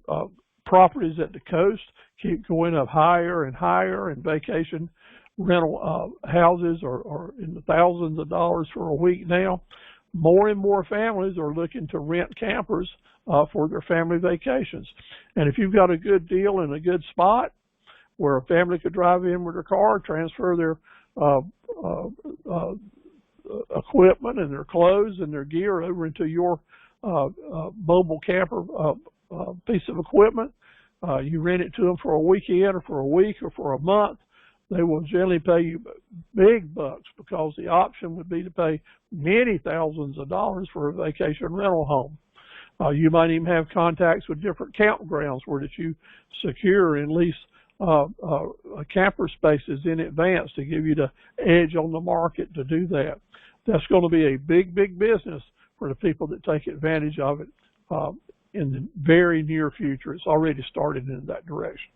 properties at the coast keep going up higher and higher, and vacation rental houses are in the thousands of dollars for a week now, more and more families are looking to rent campers for their family vacations. And if you've got a good deal in a good spot where a family could drive in with their car, transfer their equipment and their clothes and their gear over into your mobile camper piece of equipment, you rent it to them for a weekend or for a week or for a month, they will generally pay you big bucks, because the option would be to pay many thousands of dollars for a vacation rental home. You might even have contacts with different campgrounds where that you secure and lease camper spaces in advance to give you the edge on the market to do that. That's going to be a big, big business for the people that take advantage of it in the very near future. It's already started in that direction.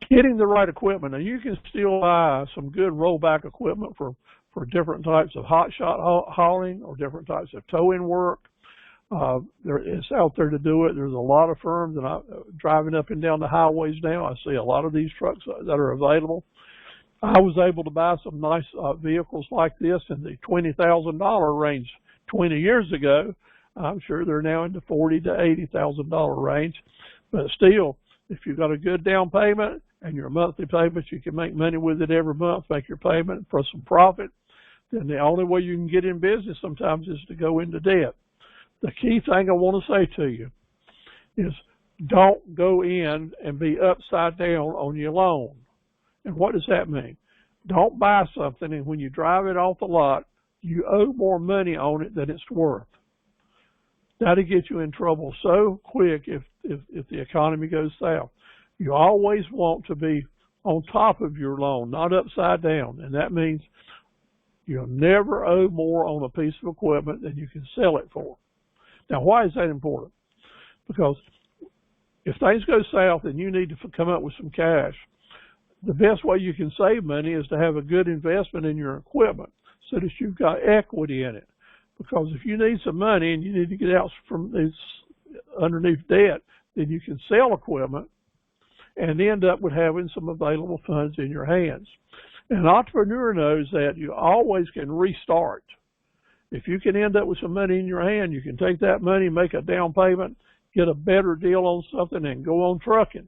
Getting the right equipment. Now, you can still buy some good rollback equipment for different types of hot shot hauling or different types of towing work. It's out there to do it. There's a lot of firms, and driving up and down the highways now, I see a lot of these trucks that are available. I was able to buy some nice vehicles like this in the $20,000 range 20 years ago. I'm sure they're now in the $40,000 to $80,000 range. But still, if you've got a good down payment and your monthly payments, you can make money with it every month, make your payment for some profit, then the only way you can get in business sometimes is to go into debt. The key thing I want to say to you is don't go in and be upside down on your loan. And what does that mean? Don't buy something and when you drive it off the lot, you owe more money on it than it's worth. That'll get you in trouble so quick if the economy goes south. You always want to be on top of your loan, not upside down. And that means you'll never owe more on a piece of equipment than you can sell it for. Now, why is that important? Because if things go south and you need to come up with some cash, the best way you can save money is to have a good investment in your equipment so that you've got equity in it. Because if you need some money and you need to get out from this underneath debt, then you can sell equipment and end up with having some available funds in your hands. An entrepreneur knows that you always can restart. If you can end up with some money in your hand, you can take that money, make a down payment, get a better deal on something, and go on trucking.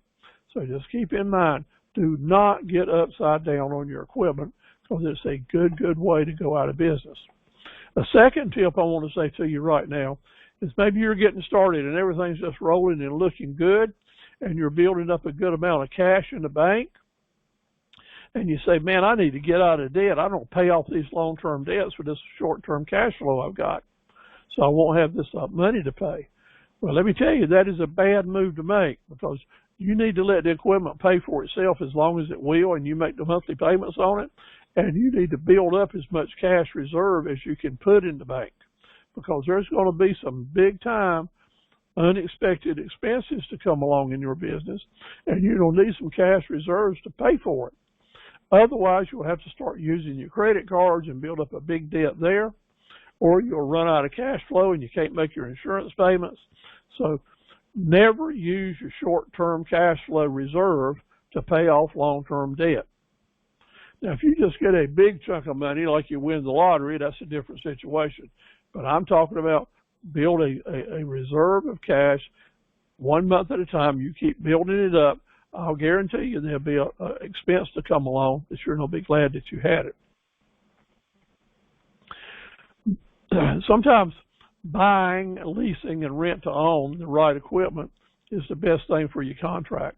So just keep in mind, do not get upside down on your equipment, because it's a good way to go out of business. A second tip I want to say to you right now is maybe you're getting started and everything's just rolling and looking good, and you're building up a good amount of cash in the bank, and you say, man, I need to get out of debt. I don't pay off these long-term debts with this short-term cash flow I've got, so I won't have this money to pay. Well, let me tell you, that is a bad move to make, because you need to let the equipment pay for itself as long as it will, and you make the monthly payments on it, and you need to build up as much cash reserve as you can put in the bank, because there's going to be some big-time unexpected expenses to come along in your business, and you're going to need some cash reserves to pay for it. Otherwise, you'll have to start using your credit cards and build up a big debt there, or you'll run out of cash flow and you can't make your insurance payments. So never use your short-term cash flow reserve to pay off long-term debt. Now, if you just get a big chunk of money like you win the lottery, that's a different situation. But I'm talking about build a reserve of cash 1 month at a time. You keep building it up. I'll guarantee you there'll be an expense to come along that you're going to be glad that you had it. Sometimes buying, leasing, and rent to own the right equipment is the best thing for your contract.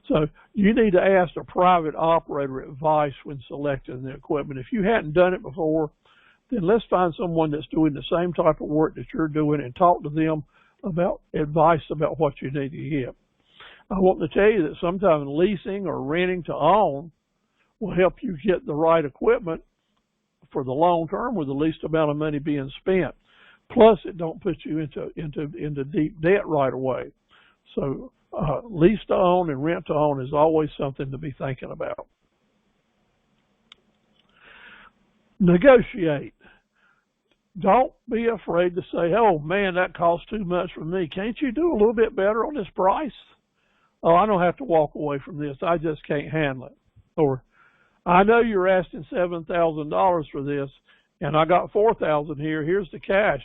So you need to ask a private operator advice when selecting the equipment. If you hadn't done it before, then let's find someone that's doing the same type of work that you're doing and talk to them about advice about what you need to get. I want to tell you that sometimes leasing or renting to own will help you get the right equipment for the long term with the least amount of money being spent. Plus, it don't put you into deep debt right away. So lease to own and rent to own is always something to be thinking about. Negotiate. Don't be afraid to say, oh man, that costs too much for me. Can't you do a little bit better on this price? Oh, I don't have to walk away from this. I just can't handle it. Or, I know you're asking $7,000 for this, and I got $4,000 here. Here's the cash.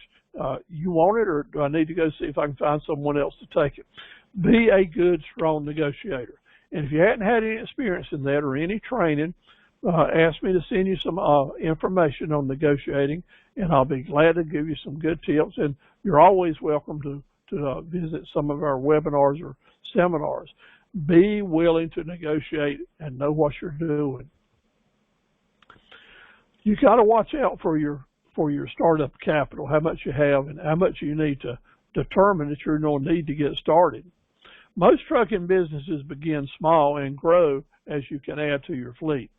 You want it, or do I need to go see if I can find someone else to take it? Be a good, strong negotiator. And if you hadn't had any experience in that or any training, ask me to send you some information on negotiating, and I'll be glad to give you some good tips. And you're always welcome to visit some of our webinars or seminars. Be willing to negotiate and know what you're doing. You got to watch out for your startup capital, how much you have and how much you need to determine that you're going to need to get started. Most trucking businesses begin small and grow as you can add to your fleet.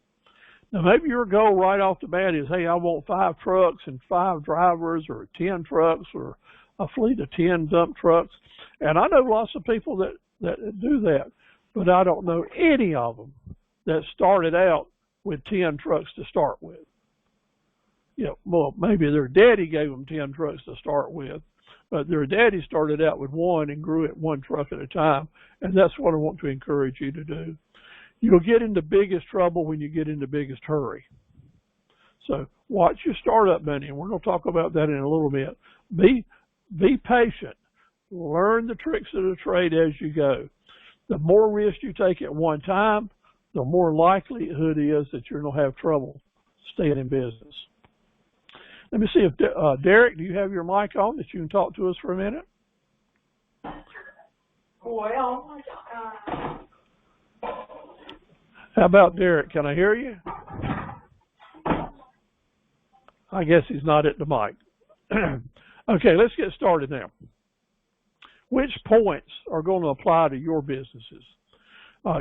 Now, maybe your goal right off the bat is, hey, I want 5 trucks and 5 drivers, or 10 trucks, or a fleet of 10 dump trucks. And I know lots of people that do that, but I don't know any of them that started out with 10 trucks to start with. You know, well, maybe their daddy gave them 10 trucks to start with, but their daddy started out with 1 and grew it 1 truck at a time. And that's what I want to encourage you to do. You'll get into biggest trouble when you get in the biggest hurry. So watch your startup money, and we're going to talk about that in a little bit. Be patient. Learn the tricks of the trade as you go. The more risk you take at one time, the more likelihood is that you're going to have trouble staying in business. Let me see if, Derek, do you have your mic on that you can talk to us for a minute? Well, how about Derek? Can I hear you? I guess he's not at the mic. Okay, let's get started now. Which points are going to apply to your businesses?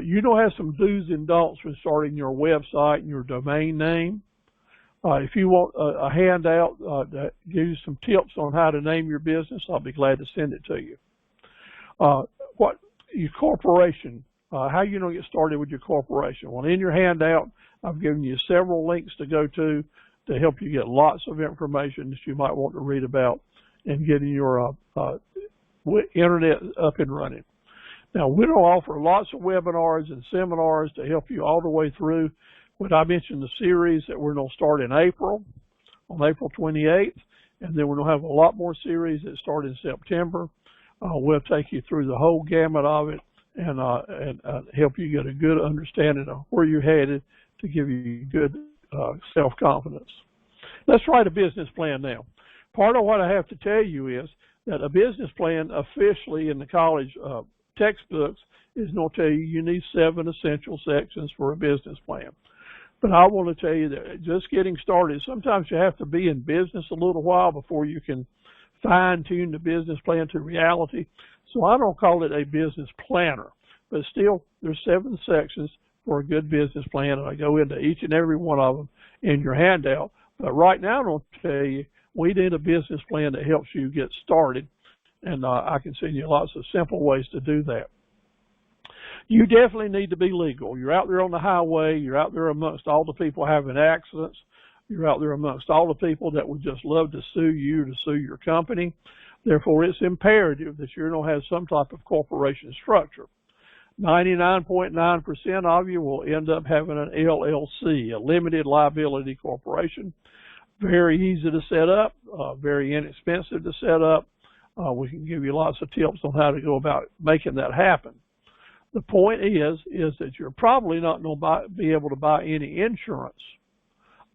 You don't have some do's and don'ts when starting your website and your domain name. If you want a handout that gives you some tips on how to name your business, I'll be glad to send it to you. What your corporation, how you going to get started with your corporation? Well, in your handout, I've given you several links to go to help you get lots of information that you might want to read about and getting your internet up and running. Now, we don't offer lots of webinars and seminars to help you all the way through. When I mentioned the series that we're going to start in April, on April 28th, and then we're going to have a lot more series that start in September. We'll take you through the whole gamut of it and help you get a good understanding of where you're headed to give you good self-confidence. Let's write a business plan now. Part of what I have to tell you is that a business plan officially in the college textbooks is going to tell you need 7 essential sections for a business plan. But I want to tell you that just getting started, sometimes you have to be in business a little while before you can fine-tune the business plan to reality. So I don't call it a business planner, but still there's 7 sections for a good business plan, and I go into each and every one of them in your handout. But right now I'm going to tell you, we need a business plan that helps you get started, and I can send you lots of simple ways to do that. You definitely need to be legal. You're out there on the highway. You're out there amongst all the people having accidents. You're out there amongst all the people that would just love to sue you, to sue your company. Therefore, it's imperative that you're going to have some type of corporation structure. 99.9% of you will end up having an LLC, a limited liability corporation. Very easy to set up, very inexpensive to set up. We can give you lots of tips on how to go about making that happen. The point is that you're probably not going to be able to buy any insurance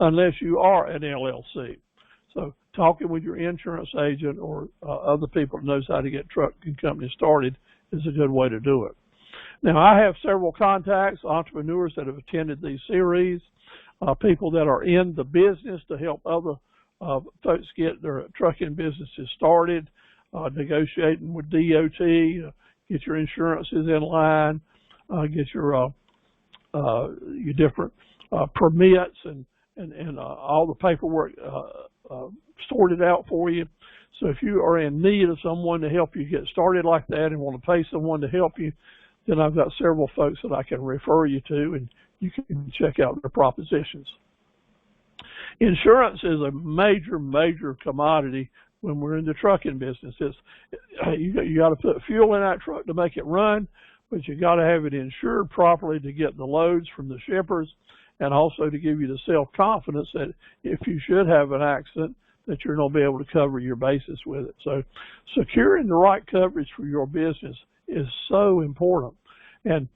unless you are an LLC. So talking with your insurance agent or other people that knows how to get trucking companies started is a good way to do it. Now, I have several contacts, entrepreneurs that have attended these series, people that are in the business to help other folks get their trucking businesses started, negotiating with DOT, get your insurances in line, get your different permits and all the paperwork sorted out for you. So if you are in need of someone to help you get started like that and want to pay someone to help you, then I've got several folks that I can refer you to, and you can check out their propositions. Insurance is a major commodity when we're in the trucking business. You got to put fuel in that truck to make it run, but you got to have it insured properly to get the loads from the shippers, and also to give you the self-confidence that if you should have an accident, that you're going to be able to cover your bases with it. So securing the right coverage for your business is so important. And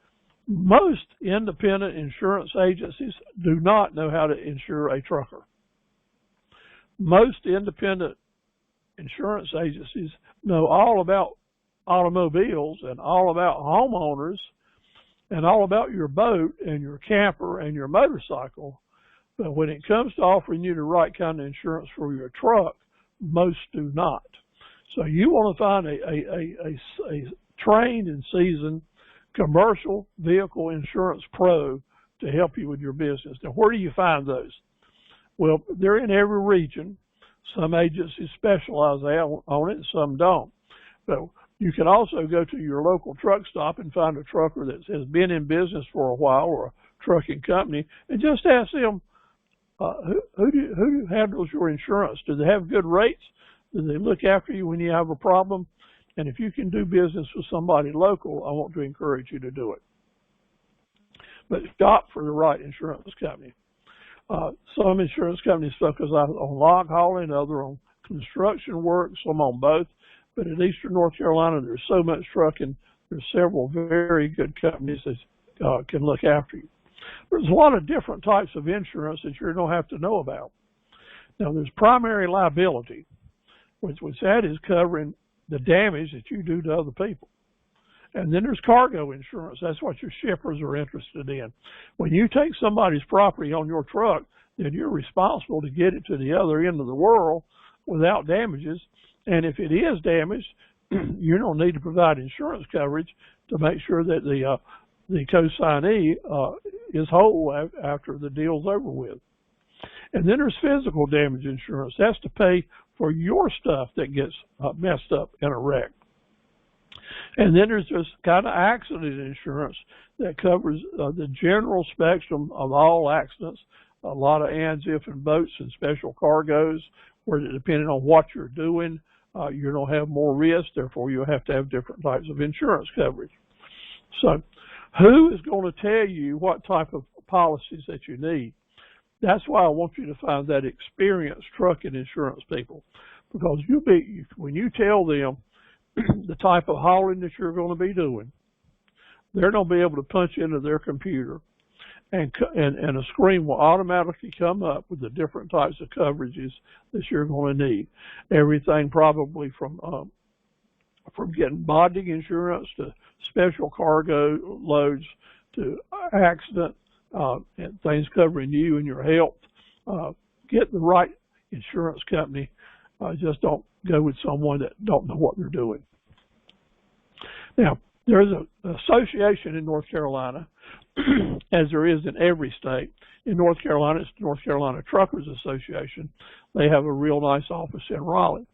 most independent insurance agencies do not know how to insure a trucker. Most independent insurance agencies know all about automobiles and all about homeowners and all about your boat and your camper and your motorcycle. But when it comes to offering you the right kind of insurance for your truck, most do not. So you want to find a trained and seasoned commercial vehicle insurance pro to help you with your business. Now, where do you find those? Well, they're in every region. Some agencies specialize on it, and some don't. But you can also go to your local truck stop and find a trucker that has been in business for a while, or a trucking company, and just ask them, who handles your insurance? Do they have good rates? Do they look after you when you have a problem? And if you can do business with somebody local, I want to encourage you to do it. But shop for the right insurance company. Some insurance companies focus on log hauling, other on construction work, some on both. But in Eastern North Carolina, there's so much trucking, there's several very good companies that can look after you. There's a lot of different types of insurance that you're going to have to know about. Now, there's primary liability, which that is covering the damage that you do to other people. And then there's cargo insurance. That's what your shippers are interested in. When you take somebody's property on your truck, then you're responsible to get it to the other end of the world without damages. And if it is damaged, you don't need to provide insurance coverage to make sure that the co-signee is whole after the deal's over with. And then there's physical damage insurance. That's to pay for your stuff that gets messed up in a wreck. And then there's this kind of accident insurance that covers the general spectrum of all accidents, a lot of ands, if, and boats and special cargoes, where depending on what you're doing, you're going to have more risk, therefore you'll have to have different types of insurance coverage. So who is going to tell you what type of policies that you need? That's why I want you to find that experienced trucking insurance people, because when you tell them the type of hauling that you're going to be doing, they're going to be able to punch into their computer, and a screen will automatically come up with the different types of coverages that you're going to need. Everything probably from getting bonding insurance to special cargo loads to accident and things covering you and your health. Get the right insurance company. Just don't go with someone that don't know what they're doing. Now, there's an association in North Carolina, as there is in every state. In North Carolina, it's the North Carolina Truckers Association. They have a real nice office in Raleigh.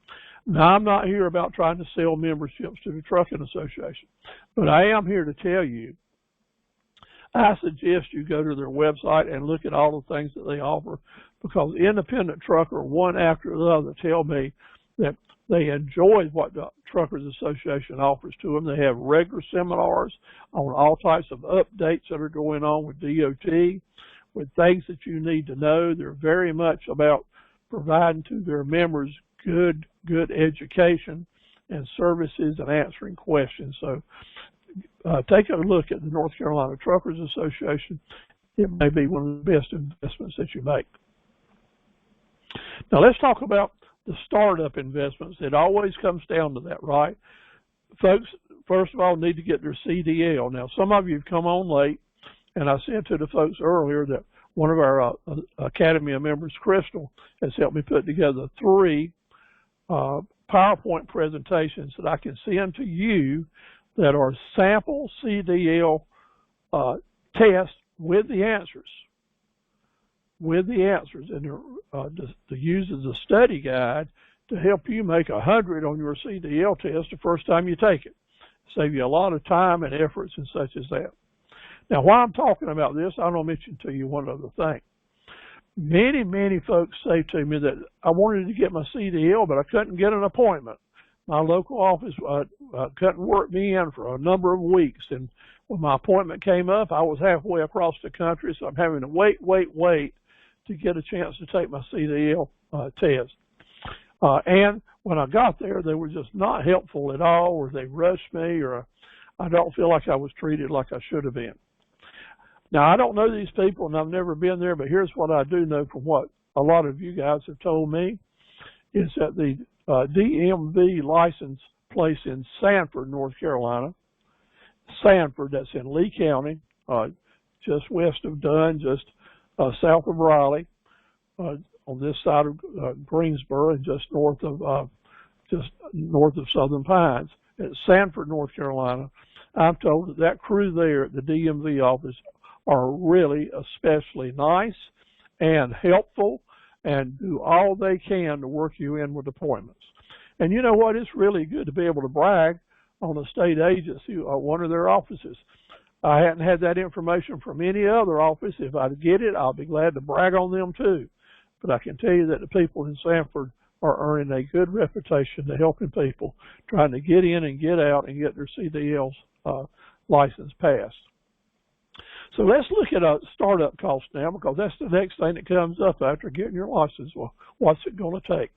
Now, I'm not here about trying to sell memberships to the Trucking Association, but I am here to tell you, I suggest you go to their website and look at all the things that they offer, because independent trucker, one after the other, tell me that they enjoy what the Truckers Association offers to them. They have regular seminars on all types of updates that are going on with DOT, with things that you need to know. They're very much about providing to their members good education and services and answering questions. So take a look at the North Carolina Truckers Association. It may be one of the best investments that you make. Now let's talk about the startup investments. It always comes down to that, right? Folks first of all, need to get their CDL. Now, some of you have come on late, and I said to the folks earlier that one of our Academy members, Crystal, has helped me put together 3 PowerPoint presentations that I can send to you that are sample CDL tests with the answers. And to use as a study guide to help you make 100 on your CDL test the first time you take it. Save you a lot of time and efforts and such as that. Now, while I'm talking about this, I want to mention to you one other thing. Many folks say to me that I wanted to get my CDL, but I couldn't get an appointment. My local office couldn't work me in for a number of weeks, and when my appointment came up, I was halfway across the country, so I'm having to wait to get a chance to take my CDL test. And when I got there, they were just not helpful at all, or they rushed me, or I don't feel like I was treated like I should have been. Now, I don't know these people, and I've never been there, but here's what I do know from what a lot of you guys have told me, is that the DMV license place in Sanford, North Carolina, Sanford, that's in Lee County, just west of Dunn, just south of Raleigh, on this side of Greensboro, and just north of Southern Pines. At Sanford, North Carolina, I'm told that crew there at the DMV office are really especially nice and helpful and do all they can to work you in with appointments. And you know what? It's really good to be able to brag on a state agency or one of their offices. I hadn't had that information from any other office. If I get it, I'll be glad to brag on them too. But I can tell you that the people in Sanford are earning a good reputation to helping people trying to get in and get out and get their CDL's license passed. So let's look at a startup cost now, because that's the next thing that comes up after getting your license. Well, what's it going to take?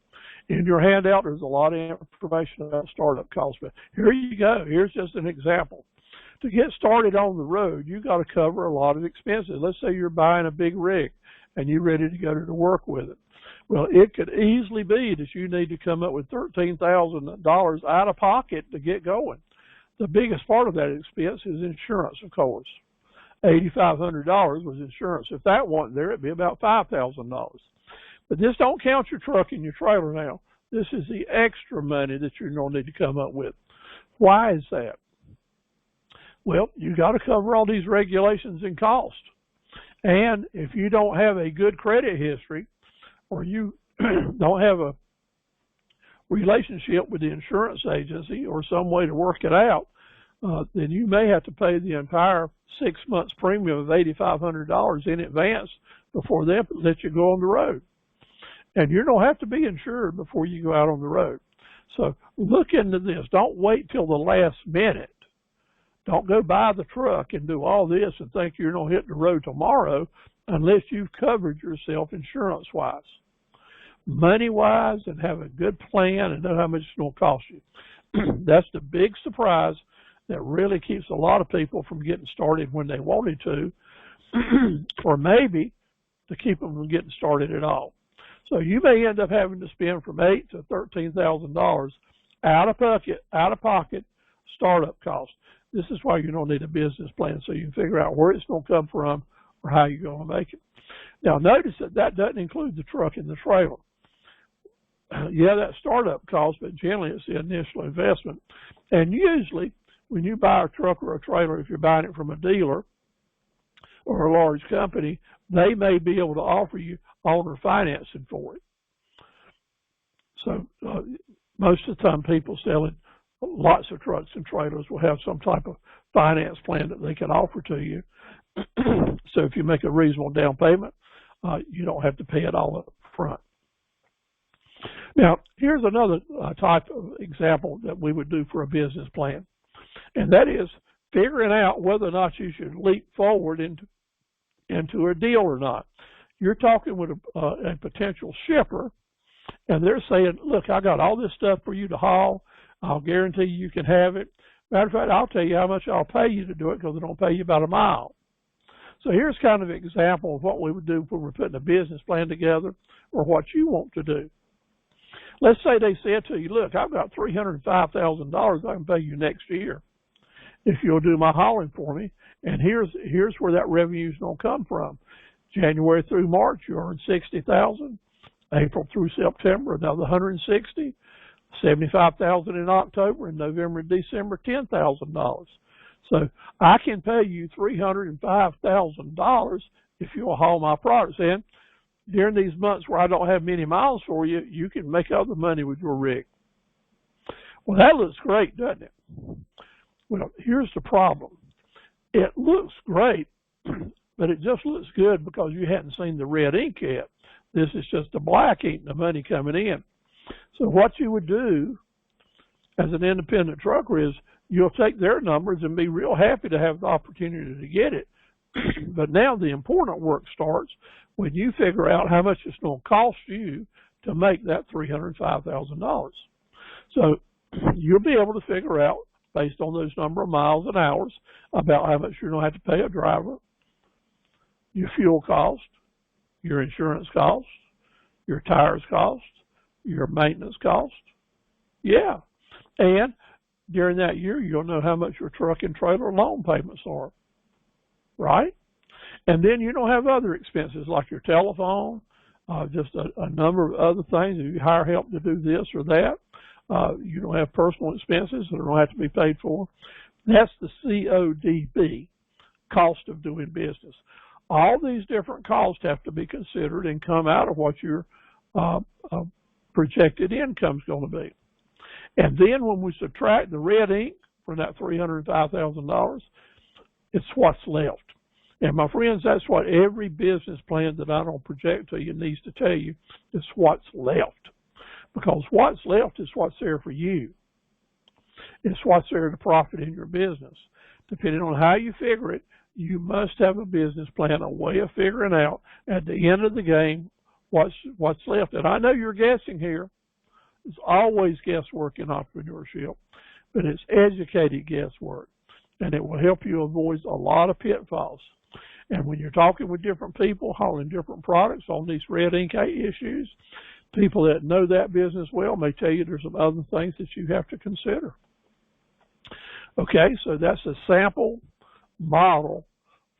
In your handout, there's a lot of information about startup costs, but here you go. Here's just an example. To get started on the road, you've got to cover a lot of expenses. Let's say you're buying a big rig and you're ready to go to work with it. Well, it could easily be that you need to come up with $13,000 out of pocket to get going. The biggest part of that expense is insurance, of course. $8,500 was insurance. If that wasn't there, it'd be about $5,000. But this don't count your truck and your trailer now. This is the extra money that you're going to need to come up with. Why is that? Well, you got to cover all these regulations and costs. And if you don't have a good credit history, or you don't have a relationship with the insurance agency or some way to work it out, then you may have to pay the entire 6 months premium of $8,500 in advance before they let you go on the road. And you don't have to be insured before you go out on the road. So look into this. Don't wait till the last minute. Don't go buy the truck and do all this and think you're going to hit the road tomorrow unless you've covered yourself insurance-wise, money-wise, and have a good plan and know how much it's going to cost you. That's the big surprise that really keeps a lot of people from getting started when they wanted to, or maybe to keep them from getting started at all. So you may end up having to spend from $8,000 to $13,000 out of pocket startup costs. This is why you don't need a business plan, so you can figure out where it's going to come from or how you're going to make it. Now, notice that that doesn't include the truck and the trailer. Yeah, that startup cost, but generally it's the initial investment. And usually, when you buy a truck or a trailer, if you're buying it from a dealer or a large company, they may be able to offer you owner financing for it. So most of the time, people selling lots of trucks and trailers will have some type of finance plan that they can offer to you. So if you make a reasonable down payment, you don't have to pay it all up front. Now, here's another type of example that we would do for a business plan, and that is figuring out whether or not you should leap forward into a deal or not. You're talking with a potential shipper, and they're saying, look, I got all this stuff for you to haul. I'll guarantee you can have it. Matter of fact, I'll tell you how much I'll pay you to do it, because they don't pay you about a mile. So here's kind of an example of what we would do when we're putting a business plan together, or what you want to do. Let's say they said to you, look, I've got $305,000 I can pay you next year. if you'll do my hauling for me. And here's where that revenue is going to come from. January through March, you earn $60,000. April through September, another 160. 75,000 in October, and November and December, $10,000. So I can pay you $305,000 if you'll haul my products. And during these months where I don't have many miles for you, you can make other money with your rig. Well, that looks great, doesn't it? Well, here's the problem. It looks great, but it just looks good because you hadn't seen the red ink yet. This is just the black ink, the money coming in. So what you would do as an independent trucker is you'll take their numbers and be real happy to have the opportunity to get it. But now the important work starts when you figure out how much it's going to cost you to make that $305,000. So you'll be able to figure out, based on those number of miles and hours, about how much you're going to have to pay a driver, your fuel cost, your insurance cost, your tires cost, your maintenance cost. Yeah. And during that year, you'll know how much your truck and trailer loan payments are. Right? And then you don't have other expenses like your telephone, just a number of other things. If you hire help to do this or that, you don't have personal expenses that don't have to be paid for. That's the CODB, cost of doing business. All these different costs have to be considered and come out of what your projected income is going to be. And then when we subtract the red ink from that $305,000, it's what's left. And my friends, that's what every business plan that I don't project to you needs to tell you, is what's left. Because what's left is what's there for you. It's what's there to profit in your business. Depending on how you figure it, you must have a business plan, a way of figuring out at the end of the game what's left. And I know you're guessing here. It's always guesswork in entrepreneurship, but it's educated guesswork, and it will help you avoid a lot of pitfalls. And when you're talking with different people, hauling different products on these red ink issues, people that know that business well may tell you there's some other things that you have to consider. Okay, so that's a sample model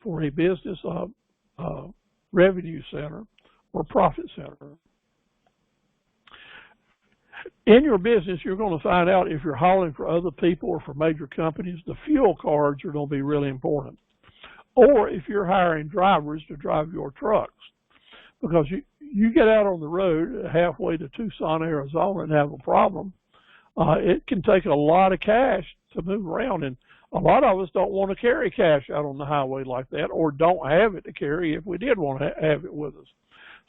for a business revenue center or profit center. In your business, you're going to find out if you're hauling for other people or for major companies, the fuel cards are going to be really important. Or if you're hiring drivers to drive your trucks. Because you get out on the road halfway to Tucson, Arizona and have a problem, it can take a lot of cash to move around. And a lot of us don't want to carry cash out on the highway like that, or don't have it to carry if we did want to have it with us.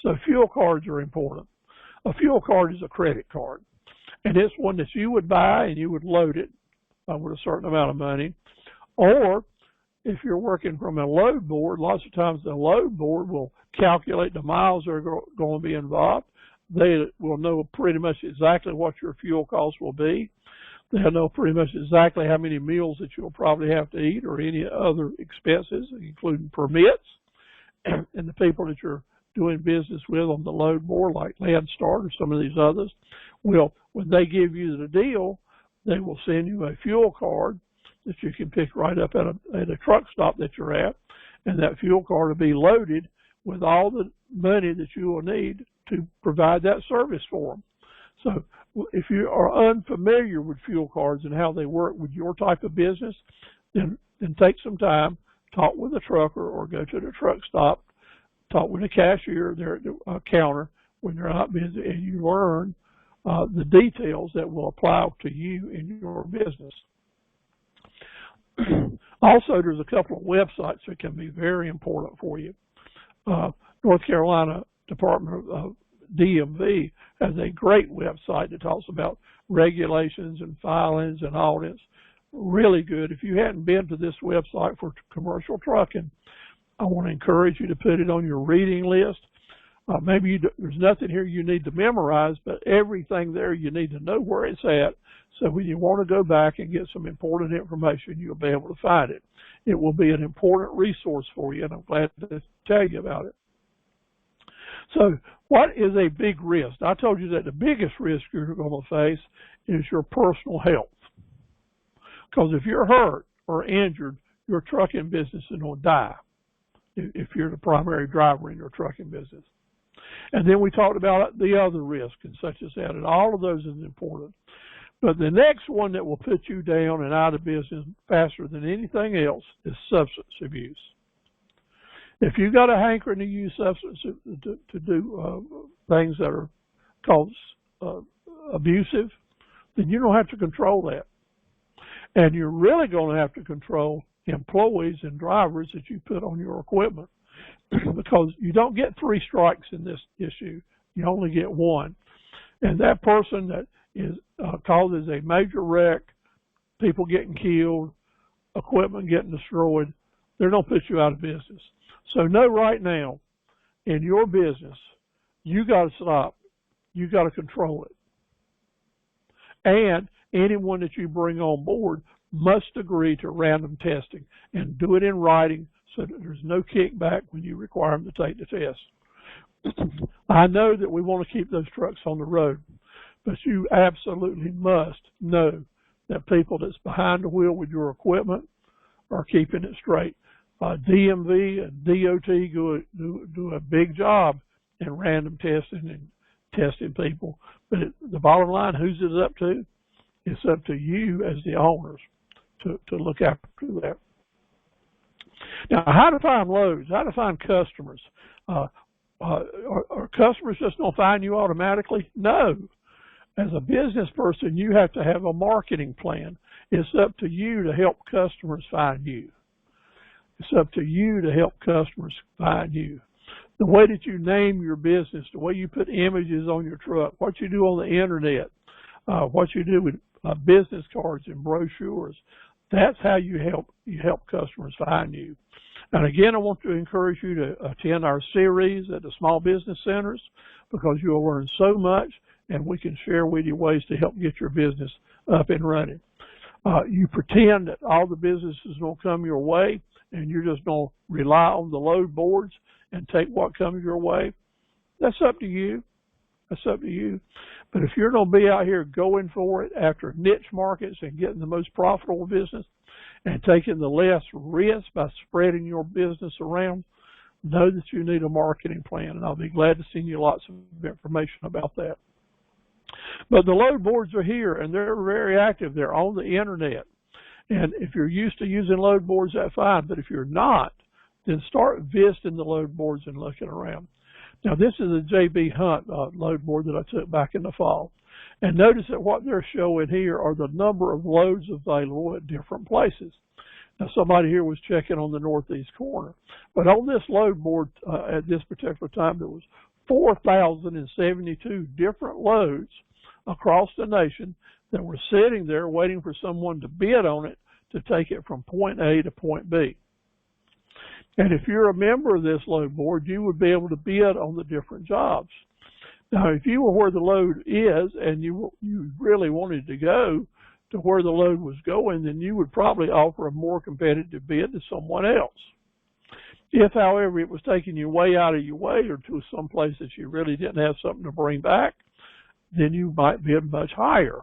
So fuel cards are important. A fuel card is a credit card. And it's one that you would buy and you would load it with a certain amount of money. Or if you're working from a load board, lots of times the load board will calculate the miles that are going to be involved. They will know pretty much exactly what your fuel costs will be. They'll know pretty much exactly how many meals that you'll probably have to eat or any other expenses, including permits. And the people that you're doing business with on the load board, like Landstar or some of these others, will, when they give you the deal, they will send you a fuel card that you can pick right up at a truck stop that you're at, and that fuel card will be loaded with all the money that you will need to provide that service for them. So if you are unfamiliar with fuel cards and how they work with your type of business, then take some time, talk with a trucker or go to the truck stop, talk with a cashier there at the counter when they're not busy, and you learn the details that will apply to you in your business. Also, there's a couple of websites that can be very important for you. North Carolina Department of DMV has a great website that talks about regulations and filings and audits. Really good. If you hadn't been to this website for commercial trucking, I want to encourage you to put it on your reading list. Maybe there's nothing here you need to memorize, but everything there you need to know where it's at. So when you want to go back and get some important information, you'll be able to find it. It will be an important resource for you, and I'm glad to tell you about it. So what is a big risk? I told you that the biggest risk you're going to face is your personal health. Because if you're hurt or injured, your trucking business is going to die if you're the primary driver in your trucking business. And then we talked about the other risks and such as that, and all of those is important. But the next one that will put you down and out of business faster than anything else is substance abuse. If you've got a hankering to use substance to do things that are called abusive, then you don't have to control that. And you're really going to have to control employees and drivers that you put on your equipment, because you don't get 3 strikes in this issue. You only get 1. And that person that is causes a major wreck, people getting killed, equipment getting destroyed, they're going to put you out of business. So know right now, in your business, you got to stop. You got to control it. And anyone that you bring on board must agree to random testing, and do it in writing so that there's no kickback when you require them to take the test. I know that we want to keep those trucks on the road, but you absolutely must know that people that's behind the wheel with your equipment are keeping it straight. DMV and DOT do a big job in random testing and testing people, but the bottom line, who's it up to? It's up to you as the owners to look after that. Now, how to find loads, how to find customers. Are customers just going to find you automatically? No. As a business person, you have to have a marketing plan. It's up to you to help customers find you. It's up to you to help customers find you. The way that you name your business, the way you put images on your truck, what you do on the internet, what you do with business cards and brochures, that's how you help customers find you. And again, I want to encourage you to attend our series at the Small Business Centers, because you'll learn so much, and we can share with you ways to help get your business up and running. You pretend that all the business is going to come your way, and you're just going to rely on the load boards and take what comes your way. That's up to you. That's up to you. But if you're going to be out here going for it after niche markets and getting the most profitable business and taking the less risk by spreading your business around, know that you need a marketing plan, and I'll be glad to send you lots of information about that. But the load boards are here, and they're very active. They're on the internet. And if you're used to using load boards, that's fine. But if you're not, then start visiting the load boards and looking around. Now, this is a J.B. Hunt load board that I took back in the fall. And notice that what they're showing here are the number of loads available at different places. Now, somebody here was checking on the northeast corner. But on this load board at this particular time, there was 4,072 different loads across the nation that were sitting there waiting for someone to bid on it to take it from point A to point B. And if you're a member of this load board, you would be able to bid on the different jobs. Now, if you were where the load is and you really wanted to go to where the load was going, then you would probably offer a more competitive bid to someone else. If, however, it was taking you way out of your way or to some place that you really didn't have something to bring back, then you might bid much higher.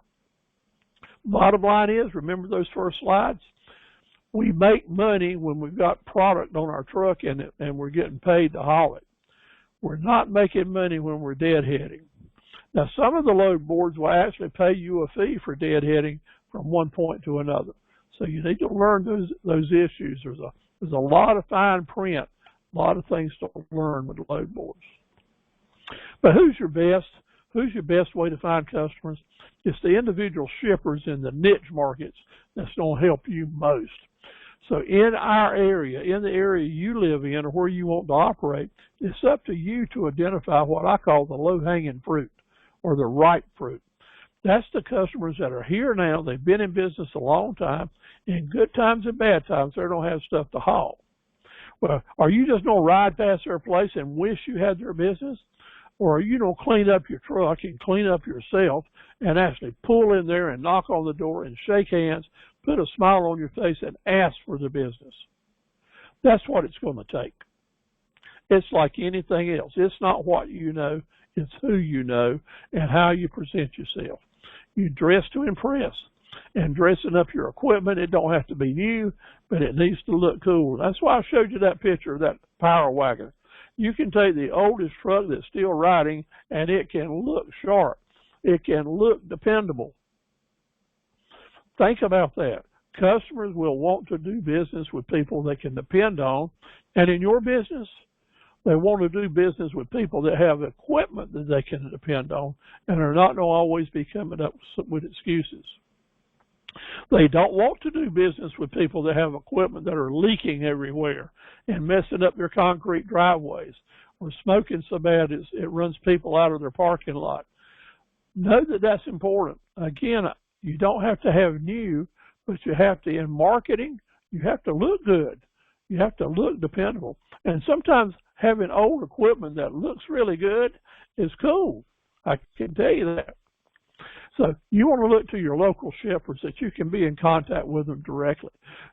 Bottom line is, remember those first slides? We make money when we've got product on our truck and we're getting paid to haul it. We're not making money when we're deadheading. Now, some of the load boards will actually pay you a fee for deadheading from one point to another. So you need to learn those issues. There's a lot of fine print, a lot of things to learn with load boards. But who's your best way to find customers? It's the individual shippers in the niche markets that's going to help you most. So in our area, in the area you live in or where you want to operate, it's up to you to identify what I call the low-hanging fruit or the ripe fruit. That's the customers that are here now. They've been in business a long time. In good times and bad times, they don't have stuff to haul. Well, are you just going to ride past their place and wish you had their business? Or are you going to clean up your truck and clean up yourself and actually pull in there and knock on the door and shake hands, put a smile on your face, and ask for the business? That's what it's going to take. It's like anything else. It's not what you know, it's who you know and how you present yourself. You dress to impress. and dressing up your equipment. It don't have to be new, but it needs to look cool. That's why I showed you that picture of that power wagon. You can take the oldest truck that's still riding, and it can look sharp. It can look dependable. Think about that. Customers will want to do business with people they can depend on, and in your business, they want to do business with people that have equipment that they can depend on and are not going to always be coming up with excuses. They don't want to do business with people that have equipment that are leaking everywhere and messing up their concrete driveways or smoking so bad it runs people out of their parking lot. Know that that's important. Again, you don't have to have new, but you have to, in marketing, you have to look good. You have to look dependable. And sometimes having old equipment that looks really good is cool. I can tell you that. So you want to look to your local shippers that you can be in contact with them directly.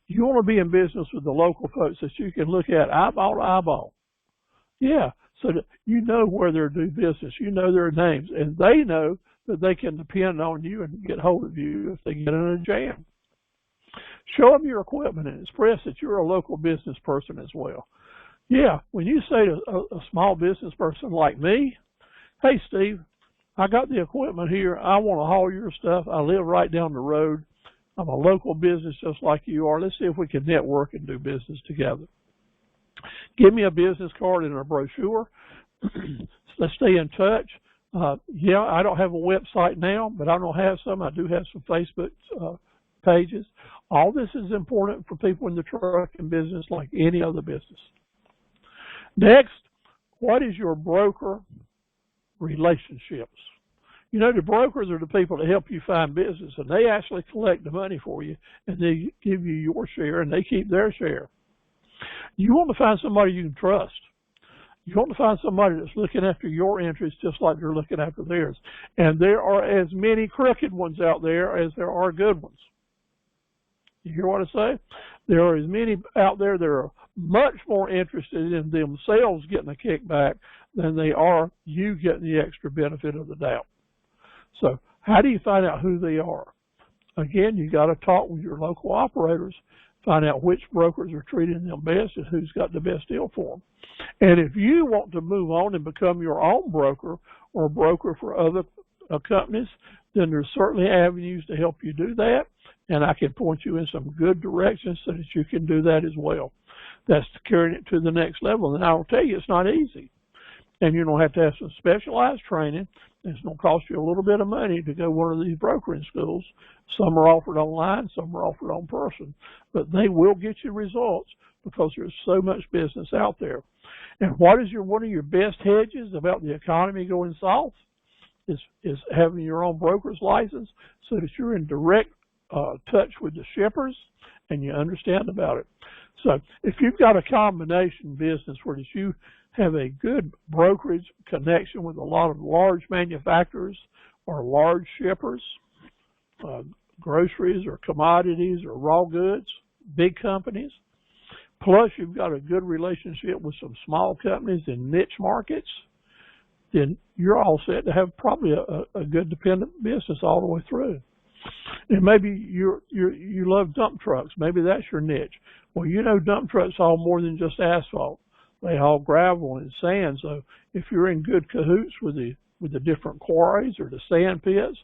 You want to be in business with the local folks that you can look at eyeball to eyeball. Yeah, so that you know where they do business. You know their names, and they know that they can depend on you and get hold of you if they get in a jam. Show them your equipment and express that you're a local business person as well. Yeah, when you say to a small business person like me, hey, Steve, I got the equipment here. I want to haul your stuff. I live right down the road. I'm a local business just like you are. Let's see if we can network and do business together. Give me a business card and a brochure. Let's stay in touch. Yeah, I don't have a website now, but I don't have some. I do have some Facebook pages. All this is important for people in the trucking business like any other business. Next, what is your broker relationships? You know, the brokers are the people that help you find business, and they actually collect the money for you, and they give you your share, and they keep their share. You want to find somebody you can trust. You want to find somebody that's looking after your interests just like they're looking after theirs. And there are as many crooked ones out there as there are good ones. You hear what I say? There are as many out there that are much more interested in themselves getting a kickback than they are you getting the extra benefit of the doubt. So how do you find out who they are? Again, you got to talk with your local operators, find out which brokers are treating them best and who's got the best deal for them. And if you want to move on and become your own broker or broker for other companies, then there's certainly avenues to help you do that. And I can point you in some good directions so that you can do that as well. That's carrying it to the next level. And I'll tell you, it's not easy. And you're going to have some specialized training. It's going to cost you a little bit of money to go one of these brokering schools. Some are offered online, some are offered on person. But they will get you results because there's so much business out there. And what is one of your best hedges about the economy going south? Is having your own broker's license so that you're in direct touch with the shippers and you understand about it. So if you've got a combination business where you have a good brokerage connection with a lot of large manufacturers or large shippers, groceries or commodities or raw goods, big companies, plus you've got a good relationship with some small companies in niche markets, then you're all set to have probably a good dependent business all the way through. And maybe you love dump trucks. Maybe that's your niche. Well, you know dump trucks haul more than just asphalt. They haul gravel and sand. So if you're in good cahoots with the different quarries or the sand pits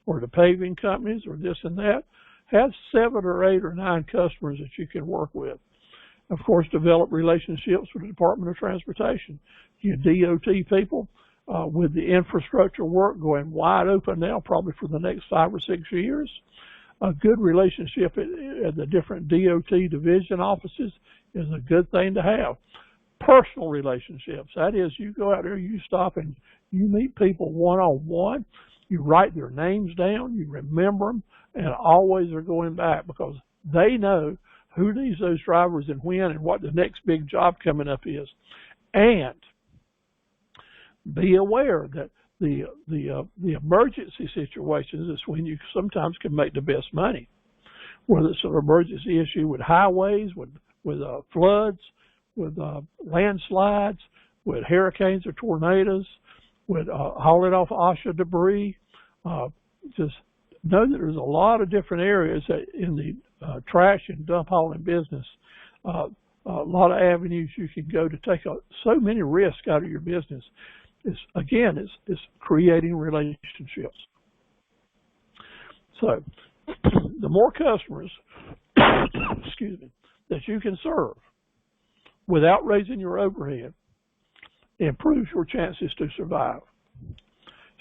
or the paving companies or this and that, have 7 or 8 or 9 customers that you can work with. Of course, develop relationships with the Department of Transportation. You DOT people. With the infrastructure work going wide open now, probably for the next 5 or 6 years, a good relationship at the different DOT division offices is a good thing to have. Personal relationships, that is, you go out there, you stop and you meet people one-on-one, you write their names down, you remember them, and always are going back because they know who needs those drivers and when and what the next big job coming up is. And be aware that the emergency situations is when you sometimes can make the best money. Whether it's an emergency issue with highways, with floods, with landslides, with hurricanes or tornadoes, with hauling off OSHA debris, just know that there's a lot of different areas that in the trash and dump hauling business, a lot of avenues you can go to take so many risks out of your business. It's creating relationships. So the more customers, excuse me, that you can serve without raising your overhead improves your chances to survive.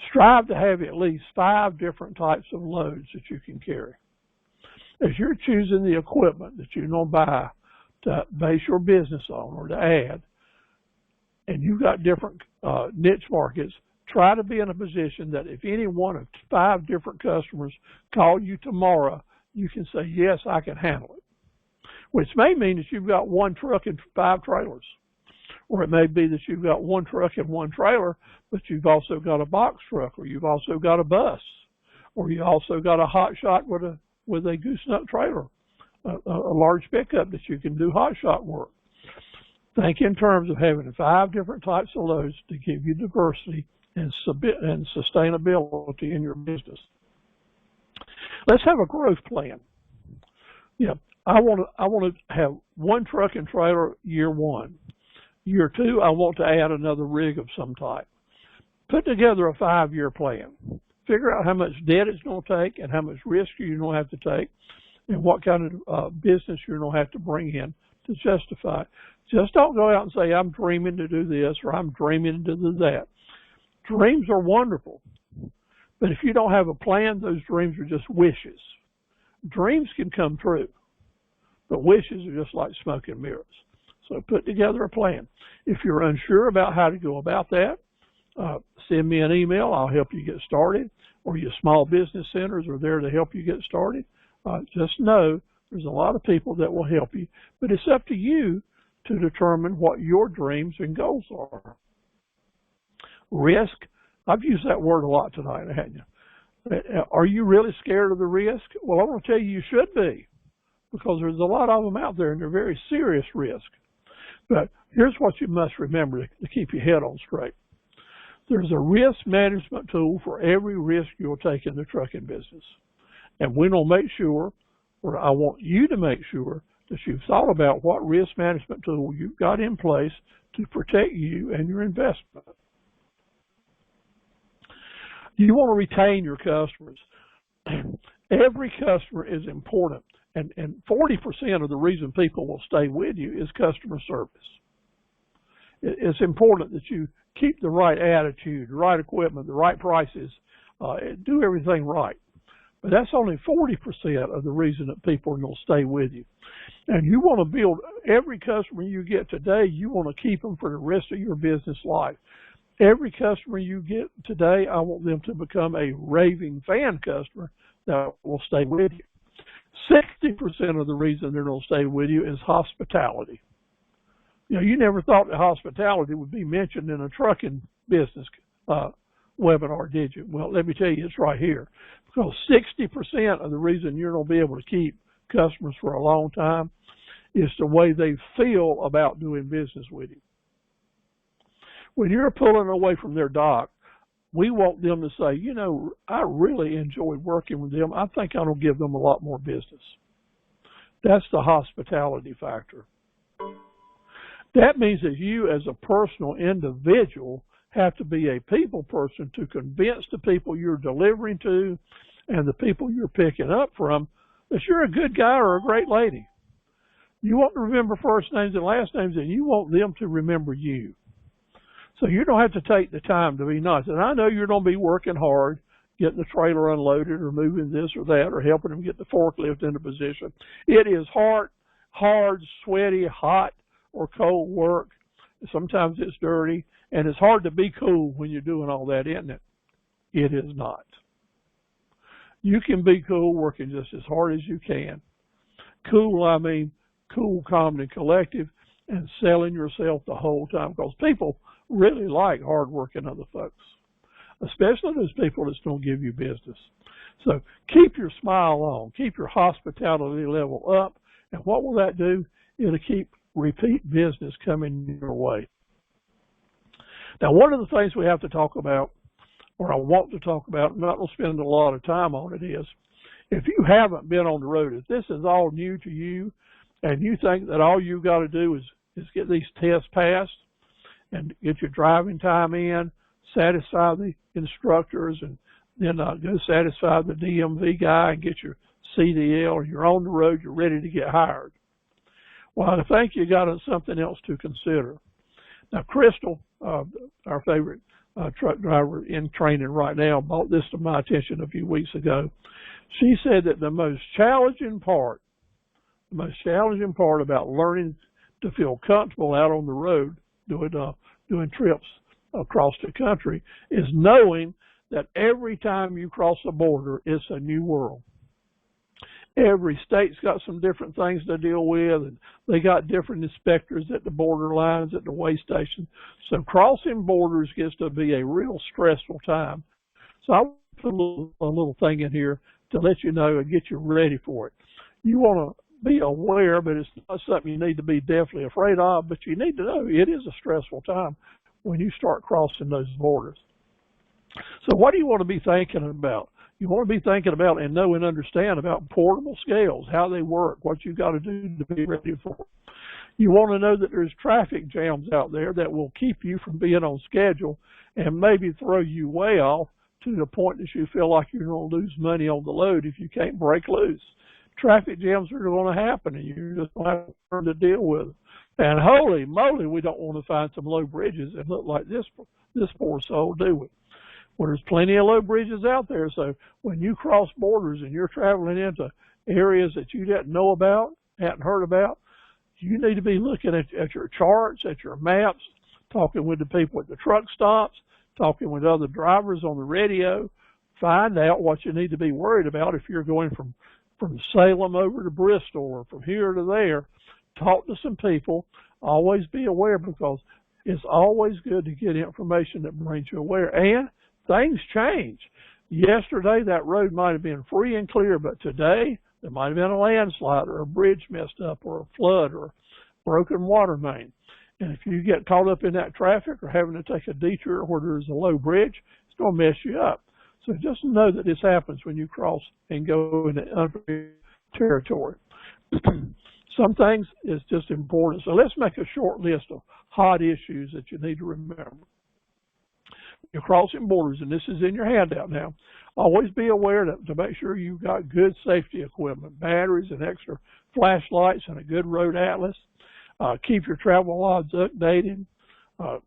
Strive to have at least 5 different types of loads that you can carry. As you're choosing the equipment that you're going to buy to base your business on or to add, and you've got different niche markets, try to be in a position that if any one of 5 different customers call you tomorrow, you can say, yes, I can handle it. Which may mean that you've got 1 truck and 5 trailers. Or it may be that you've got 1 truck and 1 trailer, but you've also got a box truck, or you've also got a bus, or you also got a hot shot with a gooseneck trailer, a large pickup that you can do hot shot work. Think in terms of having 5 different types of loads to give you diversity and sustainability in your business. Let's have a growth plan. Yeah, I want to have 1 truck and trailer year 1. Year 2, I want to add another rig of some type. Put together a 5-year plan. Figure out how much debt it's going to take and how much risk you're going to have to take and what kind of business you're going to have to bring in to justify it. Just don't go out and say, I'm dreaming to do this or I'm dreaming to do that. Dreams are wonderful, but if you don't have a plan, those dreams are just wishes. Dreams can come true, but wishes are just like smoke and mirrors. So put together a plan. If you're unsure about how to go about that, send me an email. I'll help you get started. Or your small business centers are there to help you get started. Just know there's a lot of people that will help you. But it's up to you to determine what your dreams and goals are. Risk. I've used that word a lot tonight, haven't you? Are you really scared of the risk? Well, I want to tell you, you should be, because there's a lot of them out there, and they're very serious risk. But here's what you must remember to keep your head on straight. There's a risk management tool for every risk you'll take in the trucking business. And we're going to make sure, or I want you to make sure, that you've thought about what risk management tool you've got in place to protect you and your investment. You want to retain your customers. Every customer is important. And 40% of the reason people will stay with you is customer service. It's important that you keep the right attitude, the right equipment, the right prices, do everything right. But that's only 40% of the reason that people are going to stay with you. And you want to build every customer you get today, you want to keep them for the rest of your business life. Every customer you get today, I want them to become a raving fan customer that will stay with you. 60% of the reason they're going to stay with you is hospitality. You know, you never thought that hospitality would be mentioned in a trucking business webinar, did you? Well, let me tell you, it's right here. Because 60% of the reason you're going to be able to keep customers for a long time is the way they feel about doing business with you. When you're pulling away from their dock, we want them to say, you know, I really enjoyed working with them. I think I'm going to give them a lot more business. That's the hospitality factor. That means that you as a personal individual have to be a people person to convince the people you're delivering to and the people you're picking up from that you're a good guy or a great lady. You want to remember first names and last names, and you want them to remember you. So you don't have to take the time to be nice. And I know you're going to be working hard, getting the trailer unloaded or moving this or that or helping them get the forklift into position. It is hard, sweaty, hot, or cold work. Sometimes it's dirty, and it's hard to be cool when you're doing all that, isn't it? It is not. You can be cool working just as hard as you can. Cool, I mean cool, calm, and collective, and selling yourself the whole time, because people really like hard-working other folks, especially those people that's going to give you business. So keep your smile on, keep your hospitality level up, and what will that do? It'll keep repeat business coming your way. Now, one of the things we have to talk about or I want to talk about, I'm not going to spend a lot of time on it, is if you haven't been on the road, if this is all new to you and you think that all you've got to do is get these tests passed and get your driving time in, satisfy the instructors, and then go satisfy the DMV guy and get your CDL, you're on the road, you're ready to get hired. Well, I think you got something else to consider. Now, Crystal, our favorite truck driver in training right now, brought this to my attention a few weeks ago. She said that the most challenging part about learning to feel comfortable out on the road doing trips across the country is knowing that every time you cross a border, it's a new world. Every state's got some different things to deal with, and they got different inspectors at the border lines, at the way station. So crossing borders gets to be a real stressful time. So I put a little thing in here to let you know and get you ready for it. You want to be aware, but it's not something you need to be definitely afraid of, but you need to know it is a stressful time when you start crossing those borders. So what do you want to be thinking about? You want to be thinking about and know and understand about portable scales, how they work, what you've got to do to be ready for it. You want to know that there's traffic jams out there that will keep you from being on schedule and maybe throw you way off to the point that you feel like you're going to lose money on the load if you can't break loose. Traffic jams are going to happen, and you're just going to have to learn to deal with them. And holy moly, we don't want to find some low bridges and look like this poor soul, do we? Well, there's plenty of low bridges out there, so when you cross borders and you're traveling into areas that you didn't know about, hadn't heard about, you need to be looking at your charts, at your maps, talking with the people at the truck stops, talking with other drivers on the radio. Find out what you need to be worried about if you're going from Salem over to Bristol or from here to there. Talk to some people. Always be aware, because it's always good to get information that brings you aware. And things change. Yesterday, that road might have been free and clear, but today there might have been a landslide or a bridge messed up or a flood or a broken water main. And if you get caught up in that traffic or having to take a detour where there's a low bridge, it's going to mess you up. So just know that this happens when you cross and go into unfamiliar territory. Some things is just important. So let's make a short list of hot issues that you need to remember. You're crossing borders, and this is in your handout now. Always be aware to make sure you've got good safety equipment, batteries and extra flashlights and a good road atlas. Keep your travel logs updated.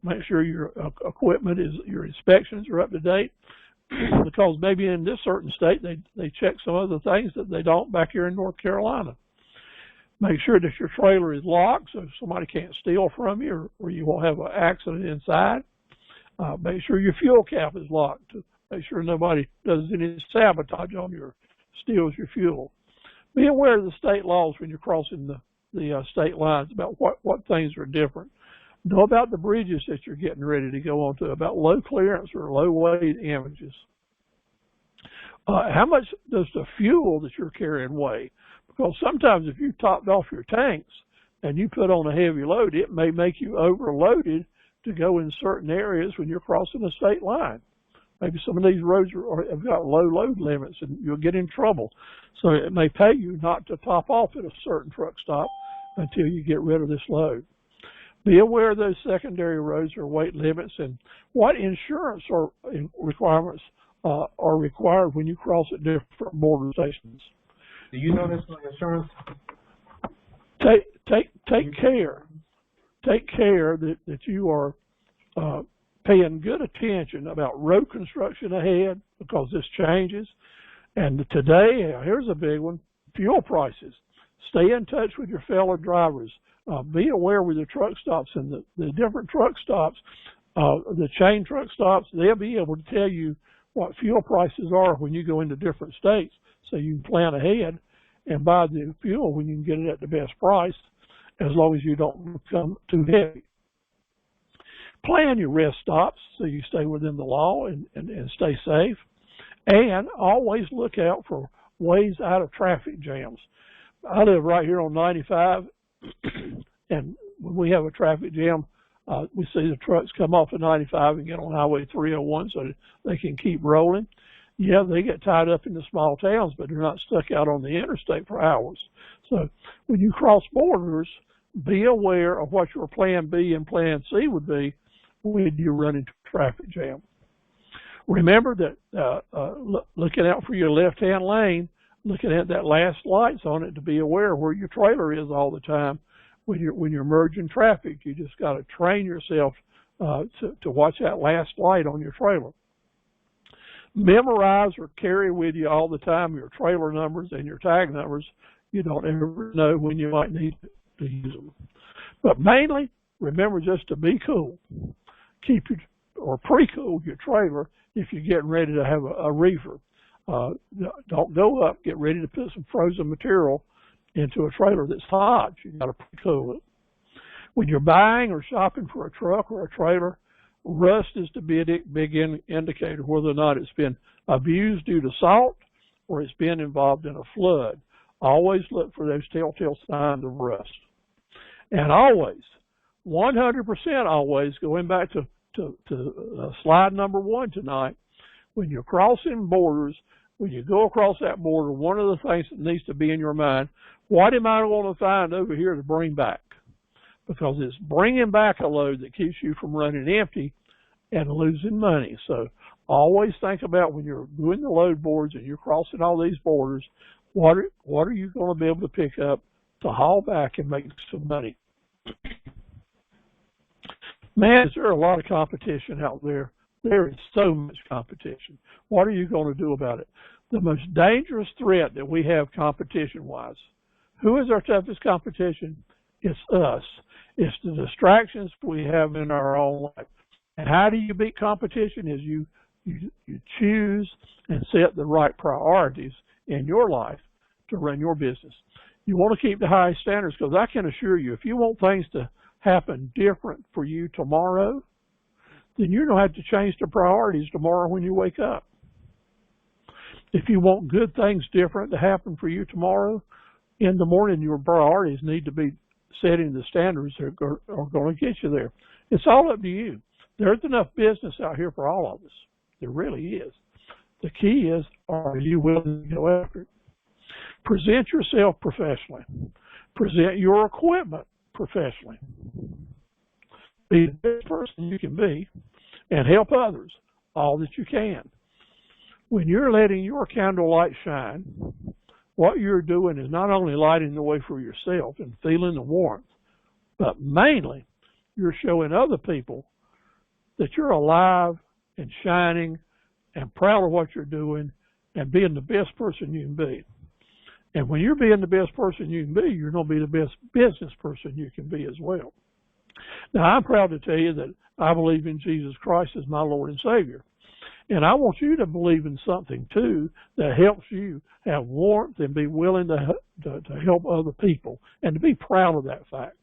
Make sure your equipment your inspections are up to date, because maybe in this certain state they check some other things that they don't back here in North Carolina. Make sure that your trailer is locked so somebody can't steal from you or you won't have an accident inside. Make sure your fuel cap is locked to make sure nobody does any sabotage on steals your fuel. Be aware of the state laws when you're crossing the state lines about what things are different. Know about the bridges that you're getting ready to go onto, about low clearance or low weight images. How much does the fuel that you're carrying weigh? Because sometimes if you topped off your tanks and you put on a heavy load, it may make you overloaded to go in certain areas when you're crossing a state line. Maybe some of these roads have got low load limits and you'll get in trouble. So it may pay you not to top off at a certain truck stop until you get rid of this load. Be aware of those secondary roads or weight limits and what insurance requirements are required when you cross at different border stations. Do you know this on insurance? Take care. Take care that you are paying good attention about road construction ahead, because this changes. And today, here's a big one, fuel prices. Stay in touch with your fellow drivers. Be aware with the truck stops and the different truck stops, the chain truck stops, they'll be able to tell you what fuel prices are when you go into different states, so you can plan ahead and buy the fuel when you can get it at the best price, as long as you don't become too heavy. Plan your rest stops so you stay within the law and stay safe. And always look out for ways out of traffic jams. I live right here on 95, and when we have a traffic jam, We see the trucks come off the 95 and get on Highway 301 so they can keep rolling. Yeah, they get tied up in the small towns, but they're not stuck out on the interstate for hours. So when you cross borders, be aware of what your plan B and plan C would be when you run into a traffic jam. Remember that looking out for your left-hand lane, looking at that last lights on it to be aware where your trailer is all the time. When you're merging traffic, you just got to train yourself to watch that last light on your trailer. Memorize or carry with you all the time your trailer numbers and your tag numbers. You don't ever know when you might need to use them. But mainly, remember just to be cool. Keep your, or pre-cool your trailer if you're getting ready to have a reefer. Don't go up, get ready to put some frozen material into a trailer that's hot. You've got to pre-cool it. When you're buying or shopping for a truck or a trailer, rust is the big indicator whether or not it's been abused due to salt or it's been involved in a flood. Always look for those telltale signs of rust. And always, 100% always, going back to slide number 1 tonight, when you're crossing borders, when you go across that border, one of the things that needs to be in your mind, what am I going to find over here to bring back? Because it's bringing back a load that keeps you from running empty and losing money. So always think about when you're doing the load boards and you're crossing all these borders, what are you going to be able to pick up to haul back and make some money? Man, is there a lot of competition out there? There is so much competition. What are you going to do about it? The most dangerous threat that we have competition-wise, who is our toughest competition? It's us. It's the distractions we have in our own life. And how do you beat competition? Is you choose and set the right priorities in your life to run your business. You want to keep the highest standards, because I can assure you, if you want things to happen different for you tomorrow, then you're going to have to change the priorities tomorrow when you wake up. If you want good things different to happen for you tomorrow, in the morning your priorities need to be setting the standards that are going to get you there. It's all up to you. There's enough business out here for all of us. There really is. The key is, are you willing to go after it? Present yourself professionally. Present your equipment professionally. Be the best person you can be and help others all that you can. When you're letting your candlelight shine, what you're doing is not only lighting the way for yourself and feeling the warmth, but mainly you're showing other people that you're alive and shining and proud of what you're doing and being the best person you can be. And when you're being the best person you can be, you're going to be the best business person you can be as well. Now, I'm proud to tell you that I believe in Jesus Christ as my Lord and Savior. And I want you to believe in something, too, that helps you have warmth and be willing to help other people and to be proud of that fact.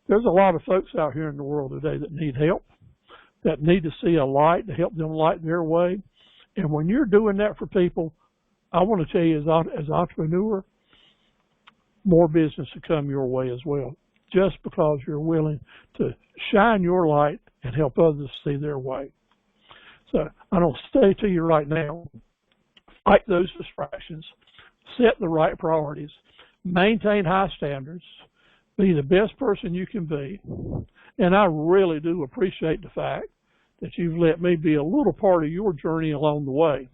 There's a lot of folks out here in the world today that need help, that need to see a light to help them light their way. And when you're doing that for people, I want to tell you, as an entrepreneur, more business to come your way as well, just because you're willing to shine your light and help others see their way. So I don't say to you right now, fight those distractions, set the right priorities, maintain high standards, be the best person you can be. And I really do appreciate the fact that you've let me be a little part of your journey along the way.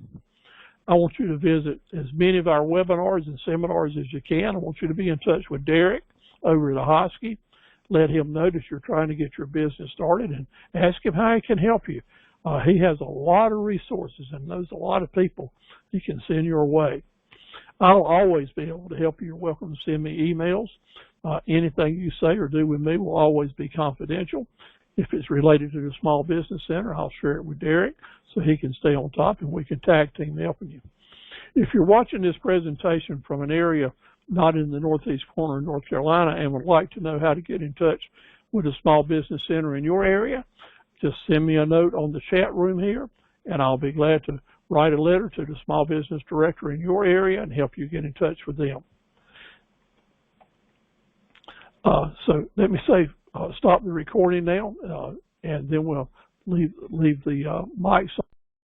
I want you to visit as many of our webinars and seminars as you can. I want you to be in touch with Derek over at Ahoskie. Let him know that you're trying to get your business started and ask him how he can help you. He has a lot of resources and knows a lot of people he can send your way. I'll always be able to help you. You're welcome to send me emails. Anything you say or do with me will always be confidential. If it's related to the Small Business Center, I'll share it with Derek so he can stay on top and we can tag team helping you. If you're watching this presentation from an area not in the northeast corner of North Carolina and would like to know how to get in touch with a Small Business Center in your area, just send me a note on the chat room here, and I'll be glad to write a letter to the Small Business Director in your area and help you get in touch with them. So let me say stop the recording now, and then we'll leave the mics